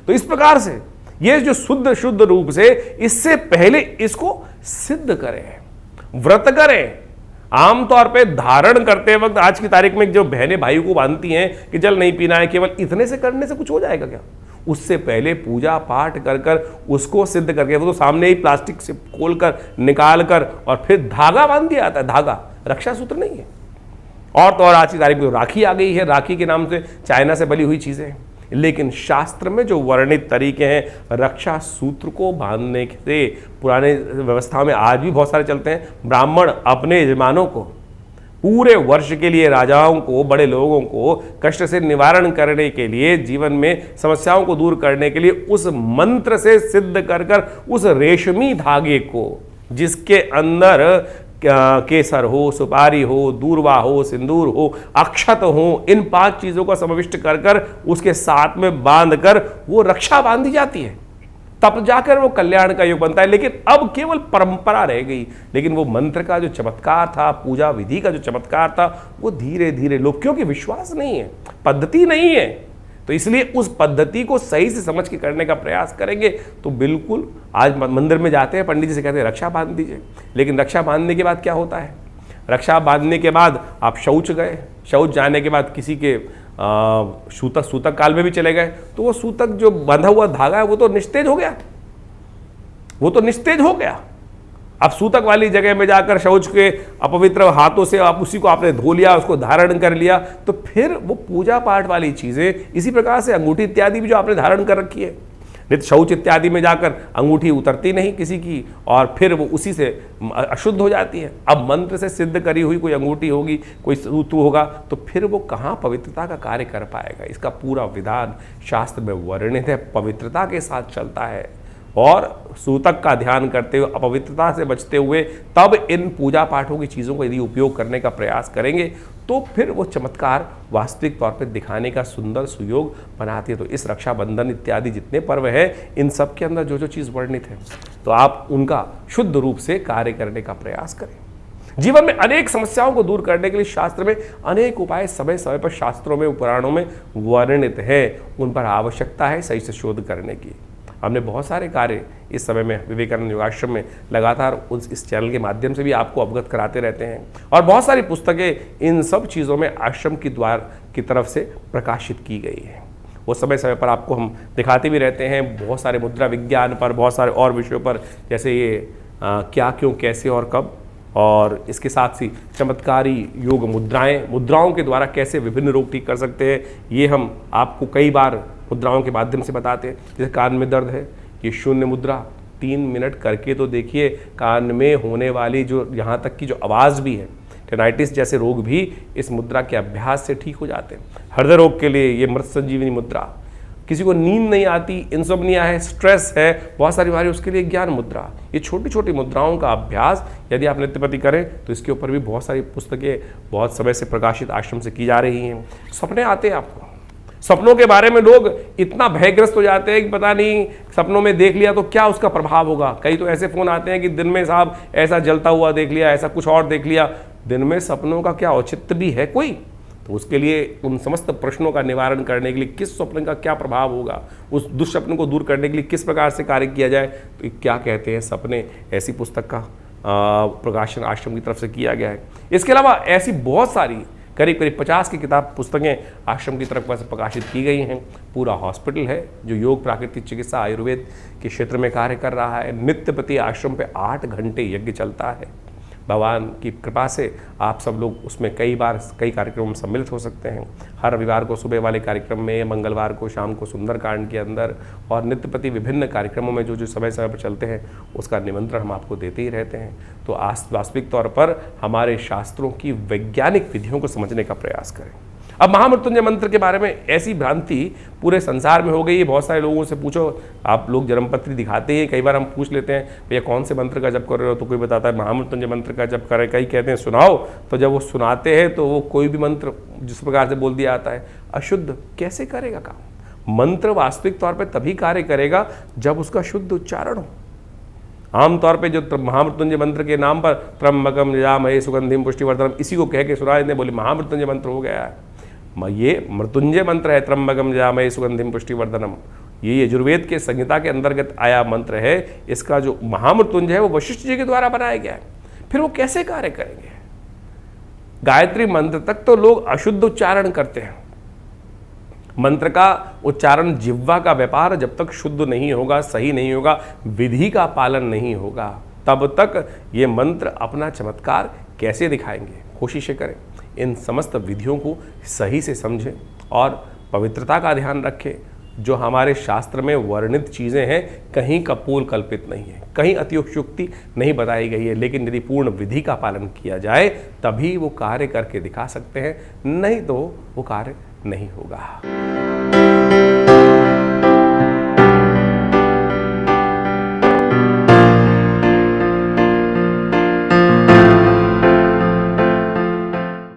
तो इस प्रकार से ये जो शुद्ध रूप से, इससे पहले इसको सिद्ध करें, व्रत करें। आमतौर पे धारण करते वक्त आज की तारीख में जो बहनें भाई को बांधती हैं कि जल नहीं पीना है, केवल इतने से करने से कुछ हो जाएगा क्या? उससे पहले पूजा पाठ कर कर उसको सिद्ध करके, वो तो सामने ही प्लास्टिक से खोल कर निकाल कर और फिर धागा बांध दिया जाता है। धागा रक्षा सूत्र नहीं है। और तो और आज की तारीख में राखी आ गई है, राखी के नाम से चाइना से बनी हुई चीजें। लेकिन शास्त्र में जो वर्णित तरीके हैं रक्षा सूत्र को बांधने से, पुराने व्यवस्था में आज भी बहुत सारे चलते हैं। ब्राह्मण अपने यजमानों को पूरे वर्ष के लिए राजाओं को, बड़े लोगों को कष्ट से निवारण करने के लिए, जीवन में समस्याओं को दूर करने के लिए उस मंत्र से सिद्ध कर कर उस रेशमी धागे को, जिसके अंदर केसर हो, सुपारी हो, दूर्वा हो, सिंदूर हो, अक्षत हो, इन 5 चीजों का समाविष्ट कर कर उसके साथ में बांध कर वो रक्षा बांधी जाती है, तब जाकर वो कल्याण का योग बनता है। लेकिन अब केवल परंपरा रह गई, लेकिन वो मंत्र का जो चमत्कार था, पूजा विधि का जो चमत्कार था, वो धीरे धीरे लोग, क्योंकि विश्वास नहीं है, पद्धति नहीं है, तो इसलिए उस पद्धति को सही से समझ के करने का प्रयास करेंगे तो बिल्कुल। आज मंदिर में जाते हैं, पंडित जी से कहते हैं रक्षा बांध दीजिए, लेकिन रक्षा बांधने के बाद क्या होता है? रक्षा बांधने के बाद आप शौच गए, शौच जाने के बाद किसी के सूतक काल में भी चले गए, तो वो सूतक जो बंधा हुआ धागा है वो तो निस्तेज हो गया, वो तो निस्तेज हो गया। अब सूतक वाली जगह में जाकर शौच के अपवित्र हाथों से आप उसी को आपने धो लिया, उसको धारण कर लिया, तो फिर वो पूजा पाठ वाली चीजें, इसी प्रकार से अंगूठी इत्यादि भी जो आपने धारण कर रखी है, नित्य शौच इत्यादि में जाकर अंगूठी उतरती नहीं किसी की, और फिर वो उसी से अशुद्ध हो जाती है। अब मंत्र से सिद्ध करी हुई कोई अंगूठी होगी, कोई सूत्र होगा, तो फिर वो कहाँ पवित्रता का कार्य कर पाएगा? इसका पूरा विधान शास्त्र में वर्णित है, पवित्रता के साथ चलता है, और सूतक का ध्यान करते हुए, अपवित्रता से बचते हुए, तब इन पूजा पाठों की चीज़ों को यदि उपयोग करने का प्रयास करेंगे तो फिर वो चमत्कार वास्तविक तौर पर दिखाने का सुंदर सुयोग बनाती है। तो इस रक्षाबंधन इत्यादि जितने पर्व हैं, इन सब के अंदर जो जो चीज़ वर्णित है, तो आप उनका शुद्ध रूप से कार्य करने का प्रयास करें। जीवन में अनेक समस्याओं को दूर करने के लिए शास्त्र में अनेक उपाय समय समय पर शास्त्रों में, पुराणों में वर्णित है, उन पर आवश्यकता है सही से शोध करने की। हमने बहुत सारे कार्य इस समय में विवेकानंद योगाश्रम में लगातार इस चैनल के माध्यम से भी आपको अवगत कराते रहते हैं, और बहुत सारी पुस्तकें इन सब चीज़ों में आश्रम की द्वार की तरफ से प्रकाशित की गई है। वो समय समय पर आपको हम दिखाते भी रहते हैं, बहुत सारे मुद्रा विज्ञान पर, बहुत सारे और विषयों पर, जैसे ये क्या, क्यों, कैसे और कब, और इसके साथ ही चमत्कारी योग मुद्राओं के द्वारा कैसे विभिन्न रोग ठीक कर सकते हैं, ये हम आपको कई बार मुद्राओं के माध्यम से बताते हैं। जैसे कान में दर्द है, ये शून्य मुद्रा 3 मिनट करके तो देखिए, कान में होने वाली जो यहाँ तक की जो आवाज़ भी है, टेनाइटिस जैसे रोग भी इस मुद्रा के अभ्यास से ठीक हो जाते हैं। हृदय रोग के लिए ये मृत संजीवनी मुद्रा, किसी को नींद नहीं आती, इंसोम्निया है, स्ट्रेस है, बहुत सारी बीमारी, उसके लिए ज्ञान मुद्रा। ये छोटी छोटी मुद्राओं का अभ्यास यदि आप नित्यपति करें तो इसके ऊपर भी बहुत सारी पुस्तकें बहुत समय से प्रकाशित आश्रम से की जा रही हैं। सपने आते हैं आपको, सपनों के बारे में लोग इतना भयग्रस्त हो जाते हैं कि पता नहीं सपनों में देख लिया तो क्या उसका प्रभाव होगा। कई तो ऐसे फोन आते हैं कि दिन में साहब ऐसा जलता हुआ देख लिया, ऐसा कुछ और देख लिया। दिन में सपनों का क्या औचित्य भी है कोई? तो उसके लिए उन समस्त प्रश्नों का निवारण करने के लिए किस स्वप्न का क्या प्रभाव होगा, उस दुष्स्वप्न को दूर करने के लिए किस प्रकार से कार्य किया जाए, तो क्या कहते हैं सपने, ऐसी पुस्तक का प्रकाशन आश्रम की तरफ से किया गया है। इसके अलावा ऐसी बहुत सारी करीब 50 की किताब पुस्तकें आश्रम की तरफ से प्रकाशित की गई हैं। पूरा हॉस्पिटल है जो योग, प्राकृतिक चिकित्सा, आयुर्वेद के क्षेत्र में कार्य कर रहा है। नित्य प्रति आश्रम पे 8 घंटे यज्ञ चलता है। भगवान की कृपा से आप सब लोग उसमें कई कार्यक्रमों में सम्मिलित हो सकते हैं। हर रविवार को सुबह वाले कार्यक्रम में, मंगलवार को शाम को सुंदरकांड के अंदर, और नित्य प्रति विभिन्न कार्यक्रमों में जो जो समय समय पर चलते हैं उसका निमंत्रण हम आपको देते ही रहते हैं। तो वास्तविक तौर पर हमारे शास्त्रों की वैज्ञानिक विधियों को समझने का प्रयास करें। अब महामृत्युंजय मंत्र के बारे में ऐसी भ्रांति पूरे संसार में हो गई है। बहुत सारे लोगों से पूछो, आप लोग जन्मपत्री दिखाते हैं, कई बार हम पूछ लेते हैं भैया कौन से मंत्र का जप कर रहे हो, तो कोई बताता है महामृत्युंजय मंत्र का जप करें, कई कहते हैं सुनाओ। तो जब वो सुनाते हैं तो वो कोई भी मंत्र जिस प्रकार से बोल दिया जाता है, अशुद्ध कैसे करेगा काम? मंत्र वास्तविक तौर पर तभी कार्य करेगा जब उसका शुद्ध उच्चारण हो। आमतौर पे जो महामृत्युंजय मंत्र के नाम पर त्र्यंबकम यजामहे सुगंधिम पुष्टिवर्धनम, इसी को कह के सुना देते, बोले महामृत्युंजय मंत्र हो गया है। ये मृत्युंजय मंत्र है, त्र्यंबकम यजामहे सुगंधिम पुष्टिवर्धनम। ये यजुर्वेद के संहिता के अंतर्गत आया मंत्र है। इसका जो महामृत्युंजय है वो वशिष्ठ जी के द्वारा बनाया गया है। फिर वो कैसे कार्य करेंगे? गायत्री मंत्र तक तो लोग अशुद्ध उच्चारण करते हैं। मंत्र का उच्चारण, जिह्वा का व्यापार जब तक शुद्ध नहीं होगा, सही नहीं होगा, विधि का पालन नहीं होगा, तब तक ये मंत्र अपना चमत्कार कैसे दिखाएंगे? कोशिशें करें, इन समस्त विधियों को सही से समझें और पवित्रता का ध्यान रखें। जो हमारे शास्त्र में वर्णित चीज़ें हैं कहीं कपोल कल्पित नहीं है, कहीं अतिशयोक्ति नहीं बताई गई है, लेकिन यदि पूर्ण विधि का पालन किया जाए तभी वो कार्य करके दिखा सकते हैं, नहीं तो वो कार्य नहीं होगा।